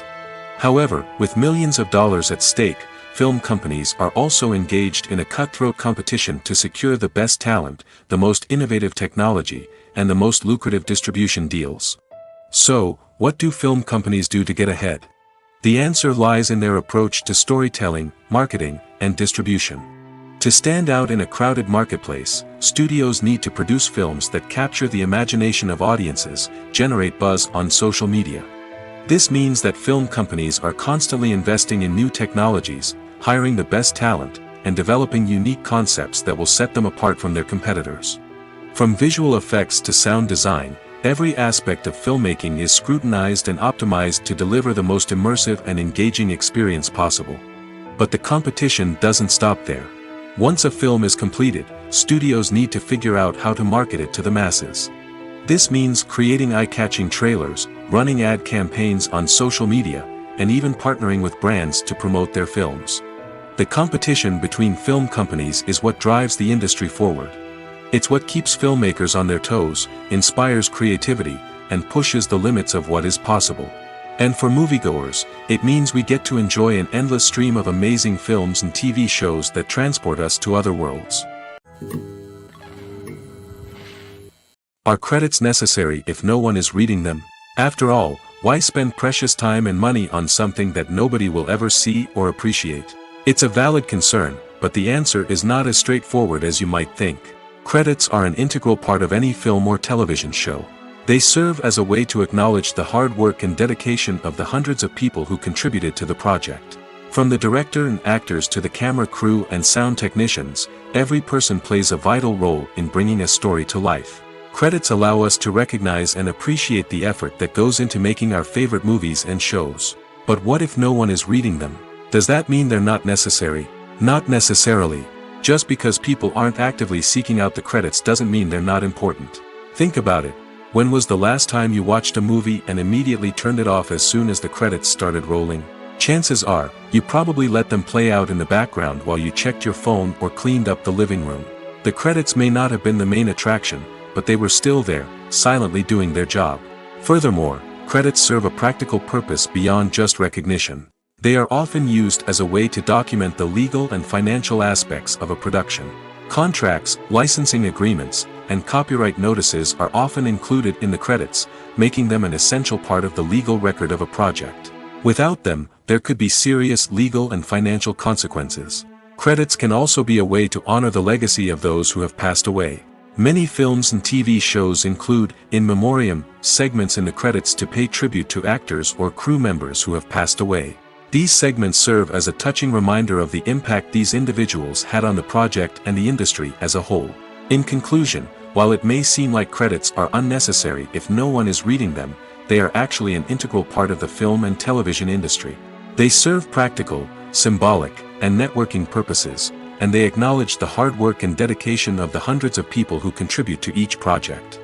However, with millions of dollars at stake, film companies are also engaged in a cutthroat competition to secure the best talent, the most innovative technology, and the most lucrative distribution deals. So, what do film companies do to get ahead? The answer lies in their approach to storytelling, marketing, and distribution. To stand out in a crowded marketplace, studios need to produce films that capture the imagination of audiences, generate buzz on social media. This means that film companies are constantly investing in new technologies, hiring the best talent, and developing unique concepts that will set them apart from their competitors. From visual effects to sound design, every aspect of filmmaking is scrutinized and optimized to deliver the most immersive and engaging experience possible. But the competition doesn't stop there. Once a film is completed, studios need to figure out how to market it to the masses. This means creating eye-catching trailers, running ad campaigns on social media, and even partnering with brands to promote their films. The competition between film companies is what drives the industry forward. It's what keeps filmmakers on their toes, inspires creativity, and pushes the limits of what is possible. And for moviegoers, it means we get to enjoy an endless stream of amazing films and TV shows that transport us to other worlds. Are credits necessary if no one is reading them? After all, why spend precious time and money on something that nobody will ever see or appreciate? It's a valid concern, but the answer is not as straightforward as you might think. Credits are an integral part of any film or television show. They serve as a way to acknowledge the hard work and dedication of the hundreds of people who contributed to the project. From the director and actors to the camera crew and sound technicians, every person plays a vital role in bringing a story to life. Credits allow us to recognize and appreciate the effort that goes into making our favorite movies and shows. But what if no one is reading them? Does that mean they're not necessary? Not necessarily. Just because people aren't actively seeking out the credits doesn't mean they're not important. Think about it. When was the last time you watched a movie and immediately turned it off as soon as the credits started rolling? Chances are, you probably let them play out in the background while you checked your phone or cleaned up the living room. The credits may not have been the main attraction, but they were still there, silently doing their job. Furthermore, credits serve a practical purpose beyond just recognition. They are often used as a way to document the legal and financial aspects of a production. Contracts, licensing agreements, and copyright notices are often included in the credits, making them an essential part of the legal record of a project. Without them, there could be serious legal and financial consequences. Credits can also be a way to honor the legacy of those who have passed away. Many films and TV shows include, in memoriam, segments in the credits to pay tribute to actors or crew members who have passed away. These segments serve as a touching reminder of the impact these individuals had on the project and the industry as a whole. In conclusion, while it may seem like credits are unnecessary if no one is reading them, they are actually an integral part of the film and television industry. They serve practical, symbolic, and networking purposes, and they acknowledge the hard work and dedication of the hundreds of people who contribute to each project.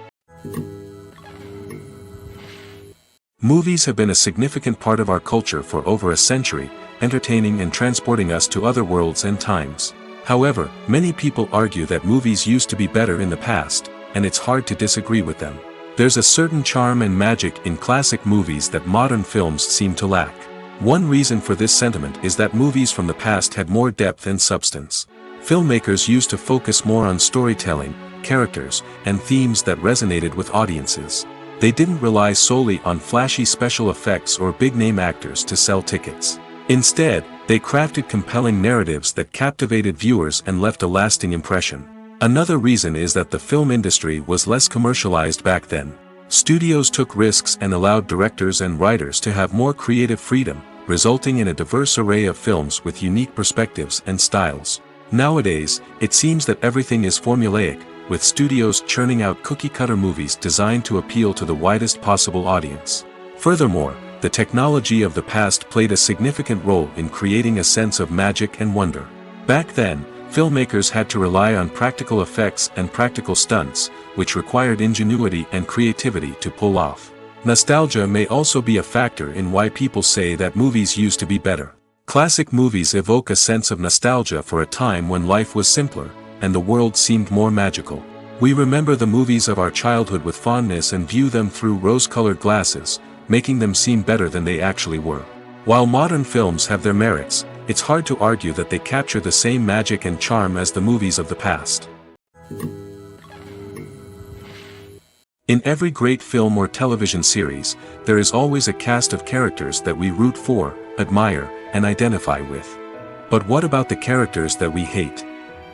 Movies have been a significant part of our culture for over a century, entertaining and transporting us to other worlds and times. However, many people argue that movies used to be better in the past, and it's hard to disagree with them. There's a certain charm and magic in classic movies that modern films seem to lack. One reason for this sentiment is that movies from the past had more depth and substance. Filmmakers used to focus more on storytelling, characters, and themes that resonated with audiences. They didn't rely solely on flashy special effects or big-name actors to sell tickets. Instead, they crafted compelling narratives that captivated viewers and left a lasting impression. Another reason is that the film industry was less commercialized back then. Studios took risks and allowed directors and writers to have more creative freedom, resulting in a diverse array of films with unique perspectives and styles. Nowadays, it seems that everything is formulaic, with studios churning out cookie-cutter movies designed to appeal to the widest possible audience. Furthermore, the technology of the past played a significant role in creating a sense of magic and wonder. Back then, filmmakers had to rely on practical effects and practical stunts, which required ingenuity and creativity to pull off. Nostalgia may also be a factor in why people say that movies used to be better. Classic movies evoke a sense of nostalgia for a time when life was simpler, and the world seemed more magical. We remember the movies of our childhood with fondness and view them through rose-colored glasses, making them seem better than they actually were. While modern films have their merits, it's hard to argue that they capture the same magic and charm as the movies of the past. In every great film or television series, there is always a cast of characters that we root for, admire, and identify with. But what about the characters that we hate?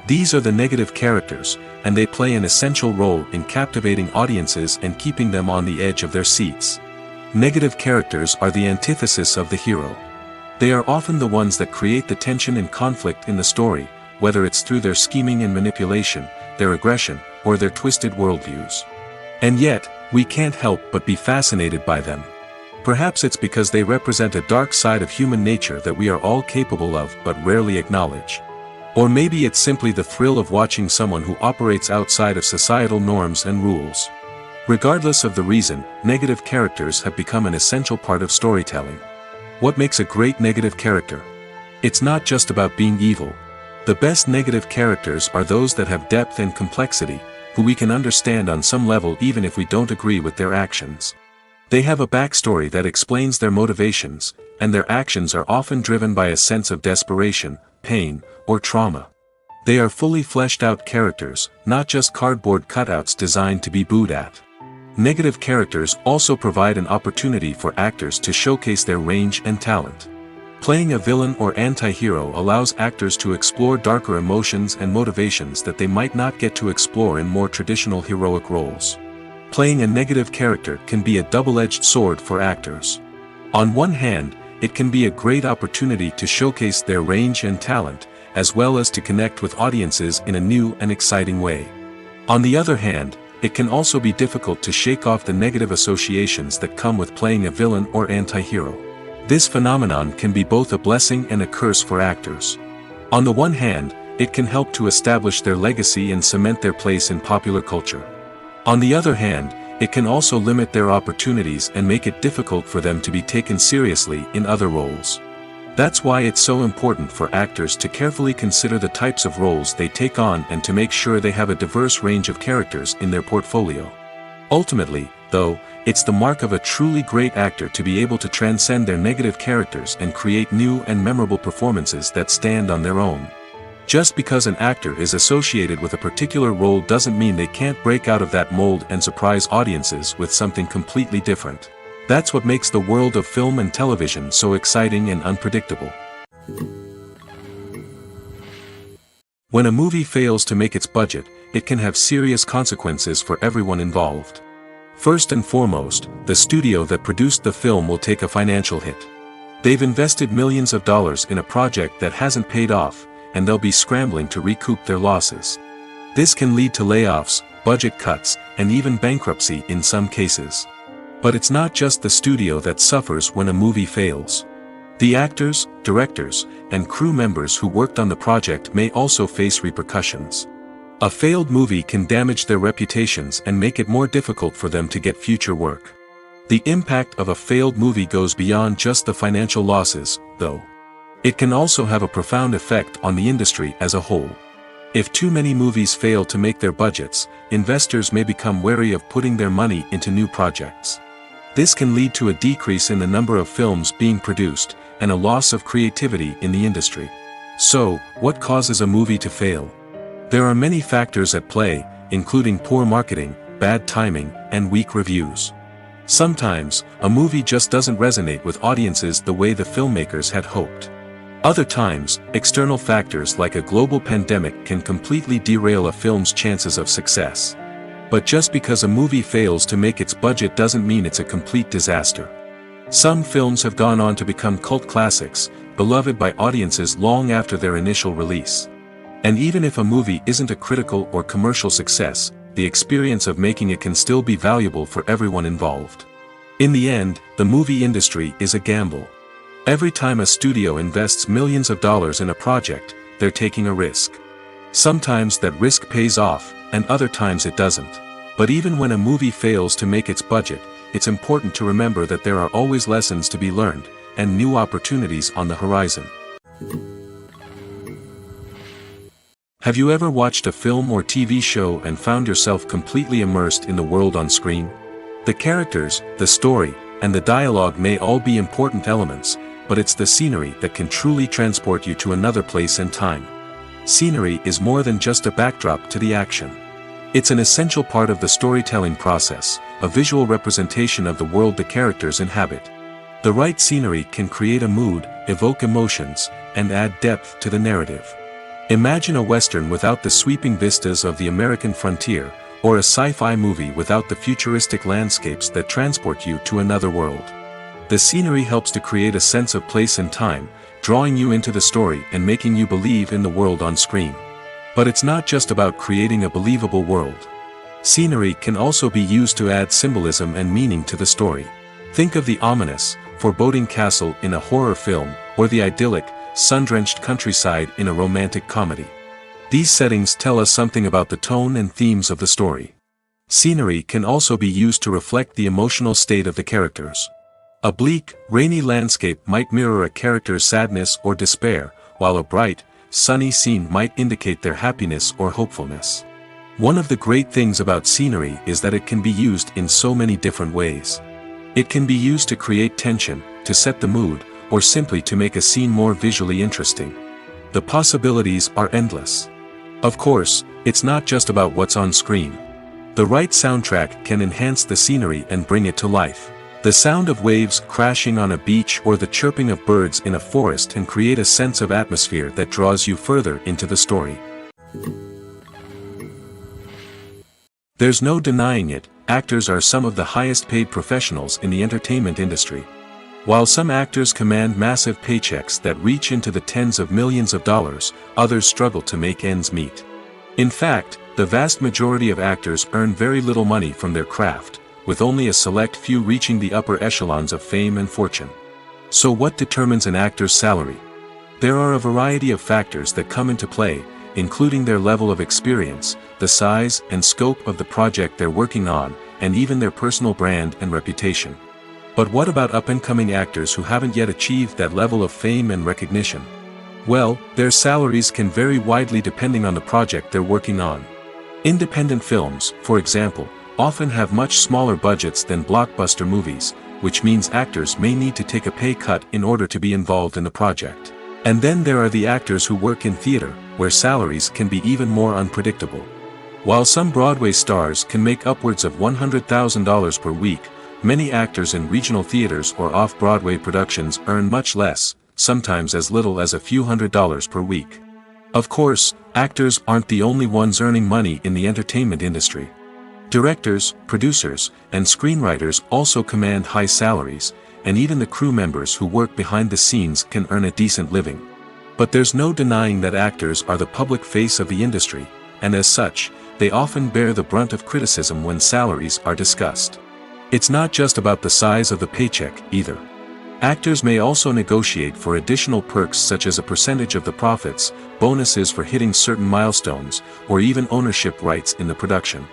These are the negative characters, and they play an essential role in captivating audiences and keeping them on the edge of their seats. Negative characters are the antithesis of the hero. They are often the ones that create the tension and conflict in the story, whether it's through their scheming and manipulation, their aggression, or their twisted worldviews. And yet, we can't help but be fascinated by them. Perhaps it's because they represent a dark side of human nature that we are all capable of but rarely acknowledge. Or maybe it's simply the thrill of watching someone who operates outside of societal norms and rules. Regardless of the reason, negative characters have become an essential part of storytelling. What makes a great negative character? It's not just about being evil. The best negative characters are those that have depth and complexity, who we can understand on some level even if we don't agree with their actions. They have a backstory that explains their motivations, and their actions are often driven by a sense of desperation, pain, or trauma. They are fully fleshed out characters, not just cardboard cutouts designed to be booed at. Negative characters also provide an opportunity for actors to showcase their range and talent. Playing a villain or anti-hero allows actors to explore darker emotions and motivations that they might not get to explore in more traditional heroic roles. Playing a negative character can be a double-edged sword for actors. On one hand, it can be a great opportunity to showcase their range and talent, as well as to connect with audiences in a new and exciting way. On the other hand, it can also be difficult to shake off the negative associations that come with playing a villain or anti-hero. This phenomenon can be both a blessing and a curse for actors. On the one hand, it can help to establish their legacy and cement their place in popular culture. On the other hand, it can also limit their opportunities and make it difficult for them to be taken seriously in other roles. That's why it's so important for actors to carefully consider the types of roles they take on and to make sure they have a diverse range of characters in their portfolio. Ultimately, though, it's the mark of a truly great actor to be able to transcend their negative characters and create new and memorable performances that stand on their own. Just because an actor is associated with a particular role doesn't mean they can't break out of that mold and surprise audiences with something completely different. That's what makes the world of film and television so exciting and unpredictable. When a movie fails to make its budget, it can have serious consequences for everyone involved. First and foremost, the studio that produced the film will take a financial hit. They've invested millions of dollars in a project that hasn't paid off, and they'll be scrambling to recoup their losses. This can lead to layoffs, budget cuts, and even bankruptcy in some cases. But it's not just the studio that suffers when a movie fails. The actors, directors, and crew members who worked on the project may also face repercussions. A failed movie can damage their reputations and make it more difficult for them to get future work. The impact of a failed movie goes beyond just the financial losses, though. It can also have a profound effect on the industry as a whole. If too many movies fail to make their budgets, investors may become wary of putting their money into new projects. This can lead to a decrease in the number of films being produced, and a loss of creativity in the industry. So, what causes a movie to fail? There are many factors at play, including poor marketing, bad timing, and weak reviews. Sometimes, a movie just doesn't resonate with audiences the way the filmmakers had hoped. Other times, external factors like a global pandemic can completely derail a film's chances of success. But just because a movie fails to make its budget doesn't mean it's a complete disaster. Some films have gone on to become cult classics, beloved by audiences long after their initial release. And even if a movie isn't a critical or commercial success, the experience of making it can still be valuable for everyone involved. In the end, the movie industry is a gamble. Every time a studio invests millions of dollars in a project, they're taking a risk. Sometimes that risk pays off, and other times it doesn't. But even when a movie fails to make its budget, it's important to remember that there are always lessons to be learned, and new opportunities on the horizon. Have you ever watched a film or TV show and found yourself completely immersed in the world on screen? The characters, the story, and the dialogue may all be important elements, but it's the scenery that can truly transport you to another place and time. Scenery is more than just a backdrop to the action. It's an essential part of the storytelling process, a visual representation of the world the characters inhabit. The right scenery can create a mood, evoke emotions, and add depth to the narrative. Imagine a Western without the sweeping vistas of the American frontier, or a sci-fi movie without the futuristic landscapes that transport you to another world. The scenery helps to create a sense of place and time, drawing you into the story and making you believe in the world on screen. But it's not just about creating a believable world. Scenery can also be used to add symbolism and meaning to the story. Think of the ominous, foreboding castle in a horror film, or the idyllic, sun-drenched countryside in a romantic comedy. These settings tell us something about the tone and themes of the story. Scenery can also be used to reflect the emotional state of the characters. A bleak, rainy landscape might mirror a character's sadness or despair, while a bright, sunny scene might indicate their happiness or hopefulness. One of the great things about scenery is that it can be used in so many different ways. It can be used to create tension, to set the mood, or simply to make a scene more visually interesting. The possibilities are endless. Of course, it's not just about what's on screen. The right soundtrack can enhance the scenery and bring it to life. The sound of waves crashing on a beach or the chirping of birds in a forest can create a sense of atmosphere that draws you further into the story. There's no denying it, actors are some of the highest paid professionals in the entertainment industry. While some actors command massive paychecks that reach into the tens of millions of dollars, others struggle to make ends meet. In fact, the vast majority of actors earn very little money from their craft, with only a select few reaching the upper echelons of fame and fortune. So what determines an actor's salary? There are a variety of factors that come into play, including their level of experience, the size and scope of the project they're working on, and even their personal brand and reputation. But what about up-and-coming actors who haven't yet achieved that level of fame and recognition? Well, their salaries can vary widely depending on the project they're working on. Independent films, for example, often have much smaller budgets than blockbuster movies, which means actors may need to take a pay cut in order to be involved in the project. And then there are the actors who work in theater, where salaries can be even more unpredictable. While some Broadway stars can make upwards of $100,000 per week, many actors in regional theaters or off-Broadway productions earn much less, sometimes as little as a few $100s per week. Of course, actors aren't the only ones earning money in the entertainment industry. Directors, producers, and screenwriters also command high salaries, and even the crew members who work behind the scenes can earn a decent living. But there's no denying that actors are the public face of the industry, and as such, they often bear the brunt of criticism when salaries are discussed. It's not just about the size of the paycheck, either. Actors may also negotiate for additional perks such as a percentage of the profits, bonuses for hitting certain milestones, or even ownership rights in the production.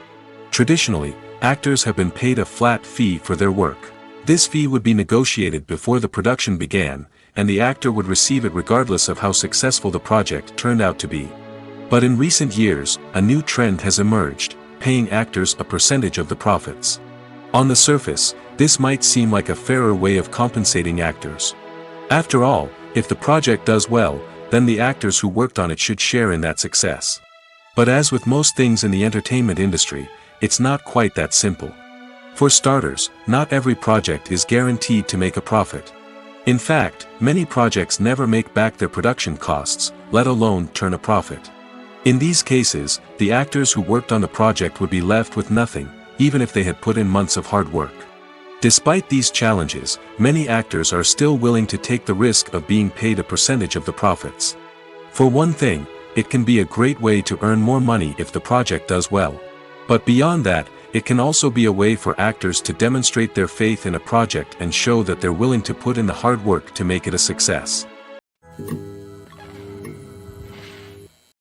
Traditionally, actors have been paid a flat fee for their work. This fee would be negotiated before the production began, and the actor would receive it regardless of how successful the project turned out to be. But in recent years, a new trend has emerged, paying actors a percentage of the profits. On the surface, this might seem like a fairer way of compensating actors. After all, if the project does well, then the actors who worked on it should share in that success. But as with most things in the entertainment industry, it's not quite that simple. For starters, not every project is guaranteed to make a profit. In fact, many projects never make back their production costs, let alone turn a profit. In these cases, the actors who worked on the project would be left with nothing, even if they had put in months of hard work. Despite these challenges, many actors are still willing to take the risk of being paid a percentage of the profits. For one thing, it can be a great way to earn more money if the project does well. But beyond that, it can also be a way for actors to demonstrate their faith in a project and show that they're willing to put in the hard work to make it a success.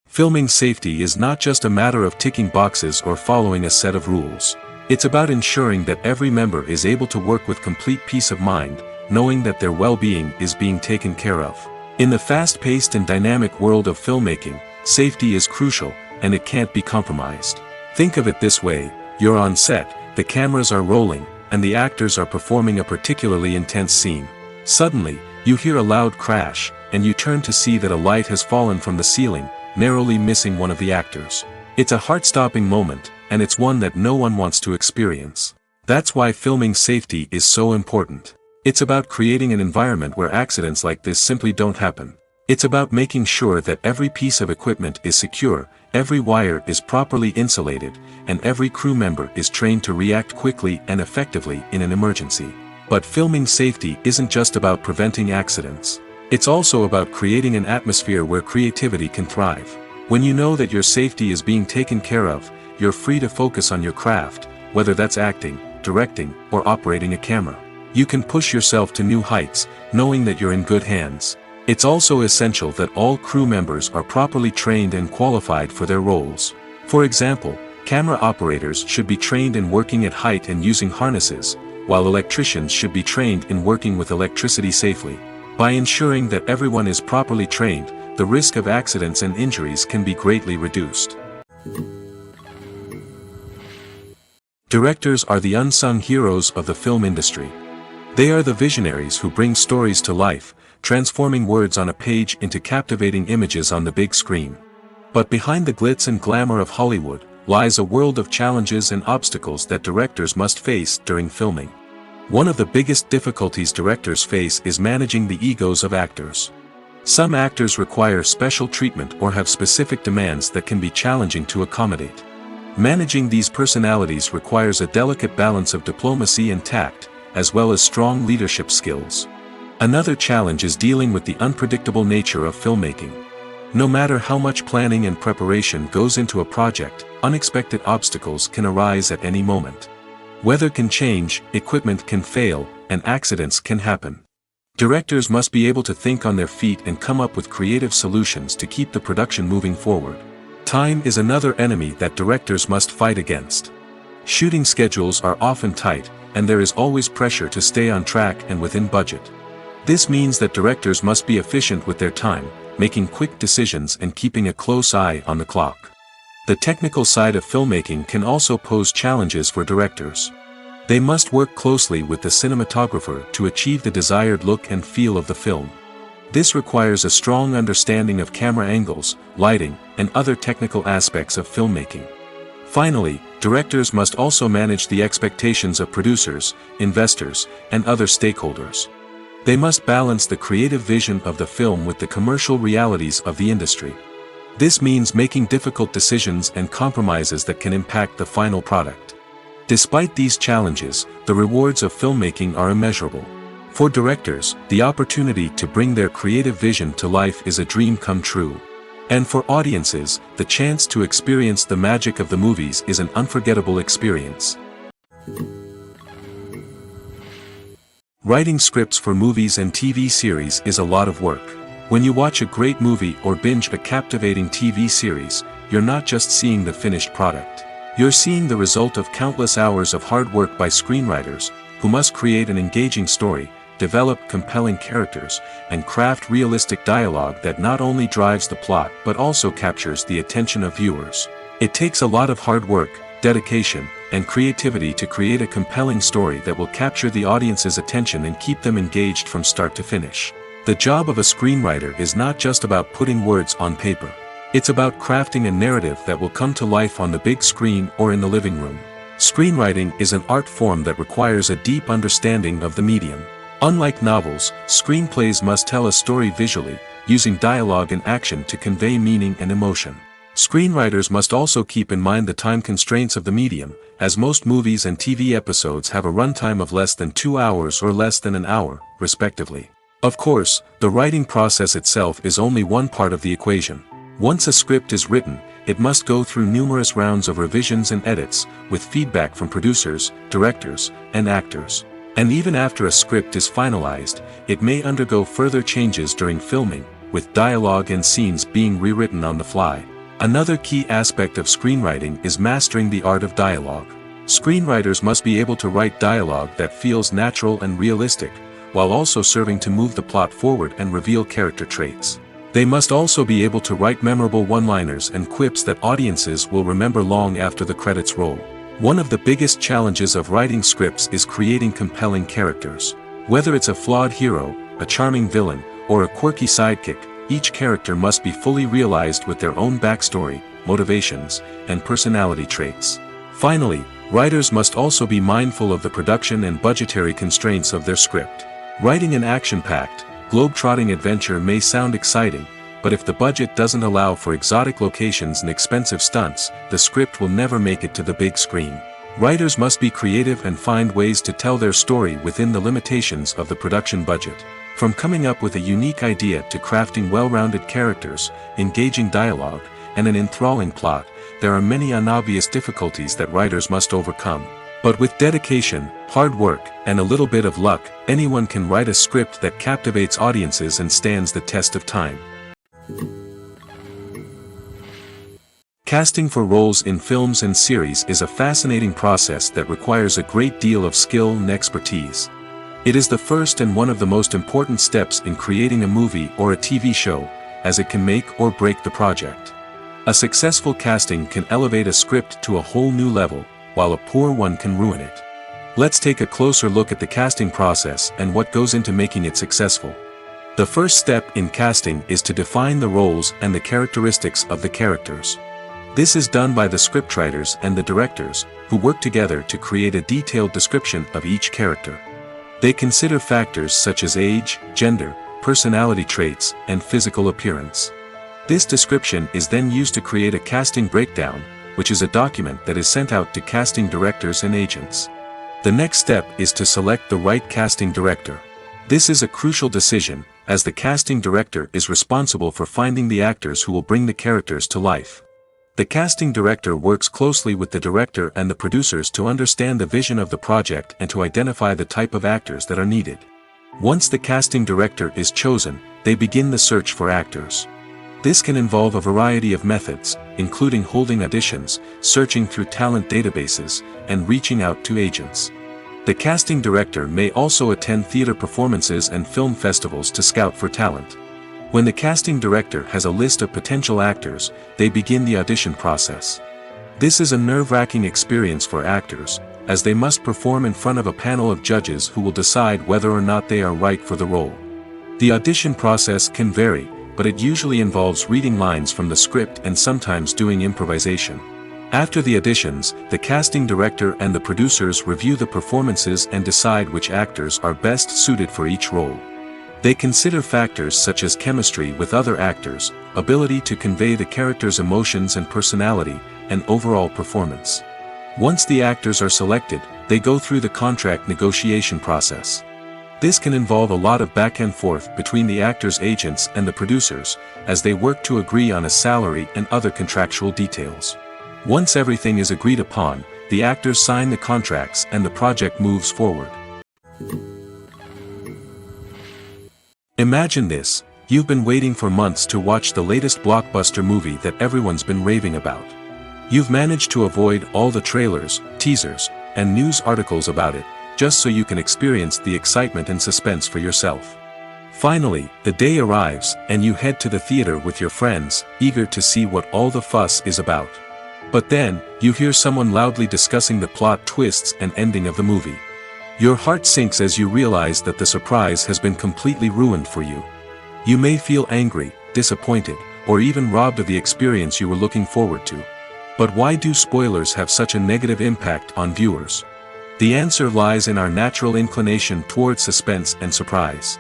Filming safety is not just a matter of ticking boxes or following a set of rules. It's about ensuring that every member is able to work with complete peace of mind, knowing that their well-being is being taken care of. In the fast-paced and dynamic world of filmmaking, safety is crucial, and it can't be compromised. Think of it this way: you're on set, the cameras are rolling, and the actors are performing a particularly intense scene. Suddenly, you hear a loud crash, and you turn to see that a light has fallen from the ceiling, narrowly missing one of the actors. It's a heart-stopping moment, and it's one that no one wants to experience. That's why filming safety is so important. It's about creating an environment where accidents like this simply don't happen. It's about making sure that every piece of equipment is secure, every wire is properly insulated, and every crew member is trained to react quickly and effectively in an emergency. But filming safety isn't just about preventing accidents. It's also about creating an atmosphere where creativity can thrive. When you know that your safety is being taken care of, you're free to focus on your craft, whether that's acting, directing, or operating a camera. You can push yourself to new heights, knowing that you're in good hands. It's also essential that all crew members are properly trained and qualified for their roles. For example, camera operators should be trained in working at height and using harnesses, while electricians should be trained in working with electricity safely. By ensuring that everyone is properly trained, the risk of accidents and injuries can be greatly reduced. Directors are the unsung heroes of the film industry. They are the visionaries who bring stories to life, transforming words on a page into captivating images on the big screen. But behind the glitz and glamour of Hollywood lies a world of challenges and obstacles that directors must face during filming. One of the biggest difficulties directors face is managing the egos of actors. Some actors require special treatment or have specific demands that can be challenging to accommodate. Managing these personalities requires a delicate balance of diplomacy and tact, as well as strong leadership skills. Another challenge is dealing with the unpredictable nature of filmmaking. No matter how much planning and preparation goes into a project, unexpected obstacles can arise at any moment. Weather can change, equipment can fail, and accidents can happen. Directors must be able to think on their feet and come up with creative solutions to keep the production moving forward. Time is another enemy that directors must fight against. Shooting schedules are often tight, and there is always pressure to stay on track and within budget. This means that directors must be efficient with their time, making quick decisions and keeping a close eye on the clock. The technical side of filmmaking can also pose challenges for directors. They must work closely with the cinematographer to achieve the desired look and feel of the film. This requires a strong understanding of camera angles, lighting, and other technical aspects of filmmaking. Finally, directors must also manage the expectations of producers, investors, and other stakeholders. They must balance the creative vision of the film with the commercial realities of the industry. This means making difficult decisions and compromises that can impact the final product. Despite these challenges, the rewards of filmmaking are immeasurable. For directors, the opportunity to bring their creative vision to life is a dream come true. And for audiences, the chance to experience the magic of the movies is an unforgettable experience. Writing scripts for movies and TV series is a lot of work. When you watch a great movie or binge a captivating TV series, you're not just seeing the finished product. You're seeing the result of countless hours of hard work by screenwriters, who must create an engaging story, develop compelling characters, and craft realistic dialogue that not only drives the plot but also captures the attention of viewers. It takes a lot of hard work, dedication, and creativity to create a compelling story that will capture the audience's attention and keep them engaged from start to finish. The job of a screenwriter is not just about putting words on paper. It's about crafting a narrative that will come to life on the big screen or in the living room. Screenwriting is an art form that requires a deep understanding of the medium. Unlike novels, screenplays must tell a story visually, using dialogue and action to convey meaning and emotion. Screenwriters must also keep in mind the time constraints of the medium, as most movies and TV episodes have a runtime of less than 2 hours or less than an hour, respectively. Of course, the writing process itself is only one part of the equation. Once a script is written, it must go through numerous rounds of revisions and edits, with feedback from producers, directors, and actors. And even after a script is finalized, it may undergo further changes during filming, with dialogue and scenes being rewritten on the fly. Another key aspect of screenwriting is mastering the art of dialogue. Screenwriters must be able to write dialogue that feels natural and realistic, while also serving to move the plot forward and reveal character traits. They must also be able to write memorable one-liners and quips that audiences will remember long after the credits roll. One of the biggest challenges of writing scripts is creating compelling characters. Whether it's a flawed hero, a charming villain, or a quirky sidekick, each character must be fully realized with their own backstory, motivations, and personality traits. Finally, writers must also be mindful of the production and budgetary constraints of their script. Writing an action-packed, globe-trotting adventure may sound exciting, but if the budget doesn't allow for exotic locations and expensive stunts, the script will never make it to the big screen. Writers must be creative and find ways to tell their story within the limitations of the production budget. From coming up with a unique idea to crafting well-rounded characters, engaging dialogue, and an enthralling plot, there are many unobvious difficulties that writers must overcome. But with dedication, hard work, and a little bit of luck, anyone can write a script that captivates audiences and stands the test of time. Casting for roles in films and series is a fascinating process that requires a great deal of skill and expertise. It is the first and one of the most important steps in creating a movie or a TV show, as it can make or break the project. A successful casting can elevate a script to a whole new level, while a poor one can ruin it. Let's take a closer look at the casting process and what goes into making it successful. The first step in casting is to define the roles and the characteristics of the characters. This is done by the scriptwriters and the directors, who work together to create a detailed description of each character. They consider factors such as age, gender, personality traits, and physical appearance. This description is then used to create a casting breakdown, which is a document that is sent out to casting directors and agents. The next step is to select the right casting director. This is a crucial decision, as the casting director is responsible for finding the actors who will bring the characters to life. The casting director works closely with the director and the producers to understand the vision of the project and to identify the type of actors that are needed. Once the casting director is chosen, they begin the search for actors. This can involve a variety of methods, including holding auditions, searching through talent databases, and reaching out to agents. The casting director may also attend theater performances and film festivals to scout for talent. When the casting director has a list of potential actors, they begin the audition process. This is a nerve-wracking experience for actors, as they must perform in front of a panel of judges who will decide whether or not they are right for the role. The audition process can vary, but it usually involves reading lines from the script and sometimes doing improvisation. After the auditions, the casting director and the producers review the performances and decide which actors are best suited for each role. They consider factors such as chemistry with other actors, ability to convey the character's emotions and personality, and overall performance. Once the actors are selected, they go through the contract negotiation process. This can involve a lot of back and forth between the actors' agents and the producers, as they work to agree on a salary and other contractual details. Once everything is agreed upon, the actors sign the contracts and the project moves forward. Imagine this: you've been waiting for months to watch the latest blockbuster movie that everyone's been raving about. You've managed to avoid all the trailers, teasers, and news articles about it, just so you can experience the excitement and suspense for yourself. Finally, the day arrives, and you head to the theater with your friends, eager to see what all the fuss is about. But then, you hear someone loudly discussing the plot twists and ending of the movie. Your heart sinks as you realize that the surprise has been completely ruined for you. You may feel angry, disappointed, or even robbed of the experience you were looking forward to. But why do spoilers have such a negative impact on viewers? The answer lies in our natural inclination towards suspense and surprise.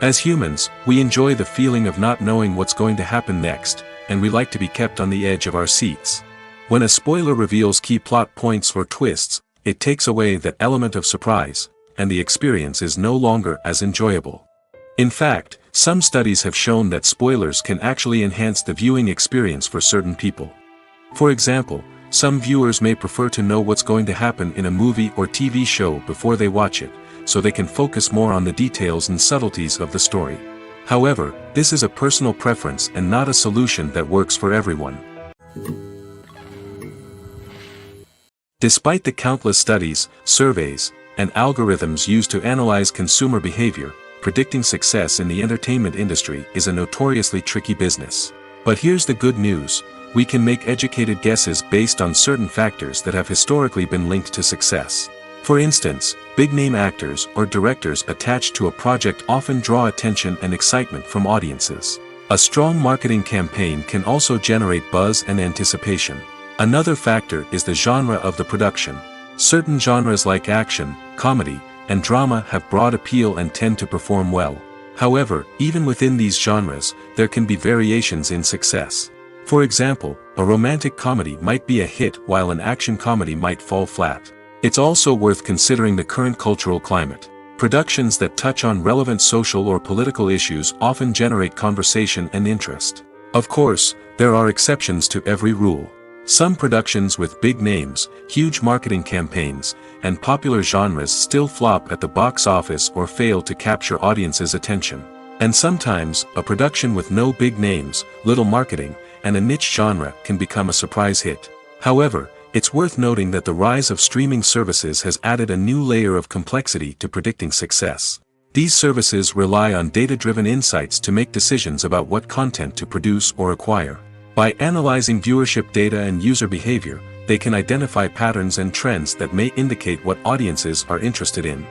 As humans, we enjoy the feeling of not knowing what's going to happen next, and we like to be kept on the edge of our seats. When a spoiler reveals key plot points or twists, it takes away that element of surprise, and the experience is no longer as enjoyable. In fact, some studies have shown that spoilers can actually enhance the viewing experience for certain people. For example, some viewers may prefer to know what's going to happen in a movie or TV show before they watch it, so they can focus more on the details and subtleties of the story. However, this is a personal preference and not a solution that works for everyone. Despite the countless studies, surveys, and algorithms used to analyze consumer behavior, predicting success in the entertainment industry is a notoriously tricky business. But here's the good news: we can make educated guesses based on certain factors that have historically been linked to success. For instance, big-name actors or directors attached to a project often draw attention and excitement from audiences. A strong marketing campaign can also generate buzz and anticipation. Another factor is the genre of the production. Certain genres like action, comedy, and drama have broad appeal and tend to perform well. However, even within these genres, there can be variations in success. For example, a romantic comedy might be a hit while an action comedy might fall flat. It's also worth considering the current cultural climate. Productions that touch on relevant social or political issues often generate conversation and interest. Of course, there are exceptions to every rule. Some productions with big names, huge marketing campaigns, and popular genres still flop at the box office or fail to capture audiences' attention. And sometimes, a production with no big names, little marketing, and a niche genre can become a surprise hit. However, it's worth noting that the rise of streaming services has added a new layer of complexity to predicting success. These services rely on data-driven insights to make decisions about what content to produce or acquire. By analyzing viewership data and user behavior, they can identify patterns and trends that may indicate what audiences are interested in.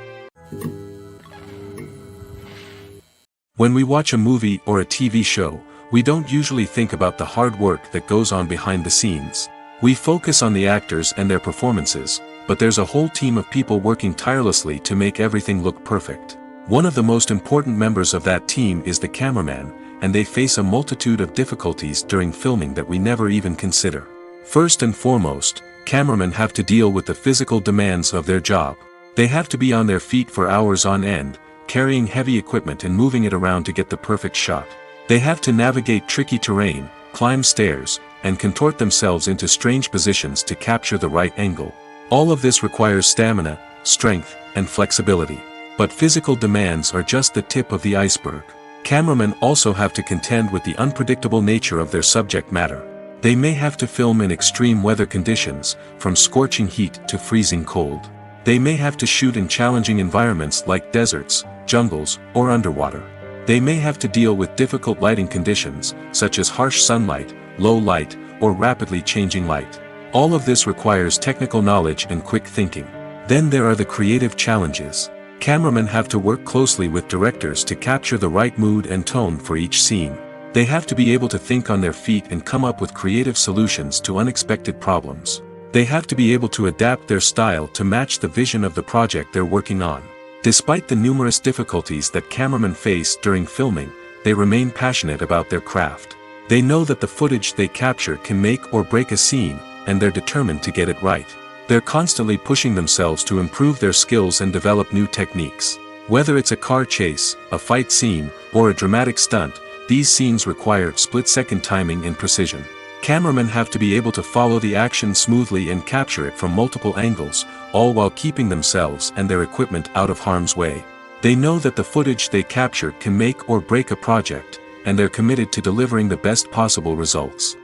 When we watch a movie or a TV show, we don't usually think about the hard work that goes on behind the scenes. We focus on the actors and their performances, but there's a whole team of people working tirelessly to make everything look perfect. One of the most important members of that team is the cameraman, and they face a multitude of difficulties during filming that we never even consider. First and foremost, cameramen have to deal with the physical demands of their job. They have to be on their feet for hours on end, carrying heavy equipment and moving it around to get the perfect shot. They have to navigate tricky terrain, climb stairs, and contort themselves into strange positions to capture the right angle. All of this requires stamina, strength, and flexibility. But physical demands are just the tip of the iceberg. Cameramen also have to contend with the unpredictable nature of their subject matter. They may have to film in extreme weather conditions, from scorching heat to freezing cold. They may have to shoot in challenging environments like deserts, jungles, or underwater. They may have to deal with difficult lighting conditions, such as harsh sunlight, low light, or rapidly changing light. All of this requires technical knowledge and quick thinking. Then there are the creative challenges. Cameramen have to work closely with directors to capture the right mood and tone for each scene. They have to be able to think on their feet and come up with creative solutions to unexpected problems. They have to be able to adapt their style to match the vision of the project they're working on. Despite the numerous difficulties that cameramen face during filming, they remain passionate about their craft. They know that the footage they capture can make or break a scene, and they're determined to get it right. They're constantly pushing themselves to improve their skills and develop new techniques. Whether it's a car chase, a fight scene, or a dramatic stunt, these scenes require split-second timing and precision. Cameramen have to be able to follow the action smoothly and capture it from multiple angles, all while keeping themselves and their equipment out of harm's way. They know that the footage they capture can make or break a project, and they're committed to delivering the best possible results.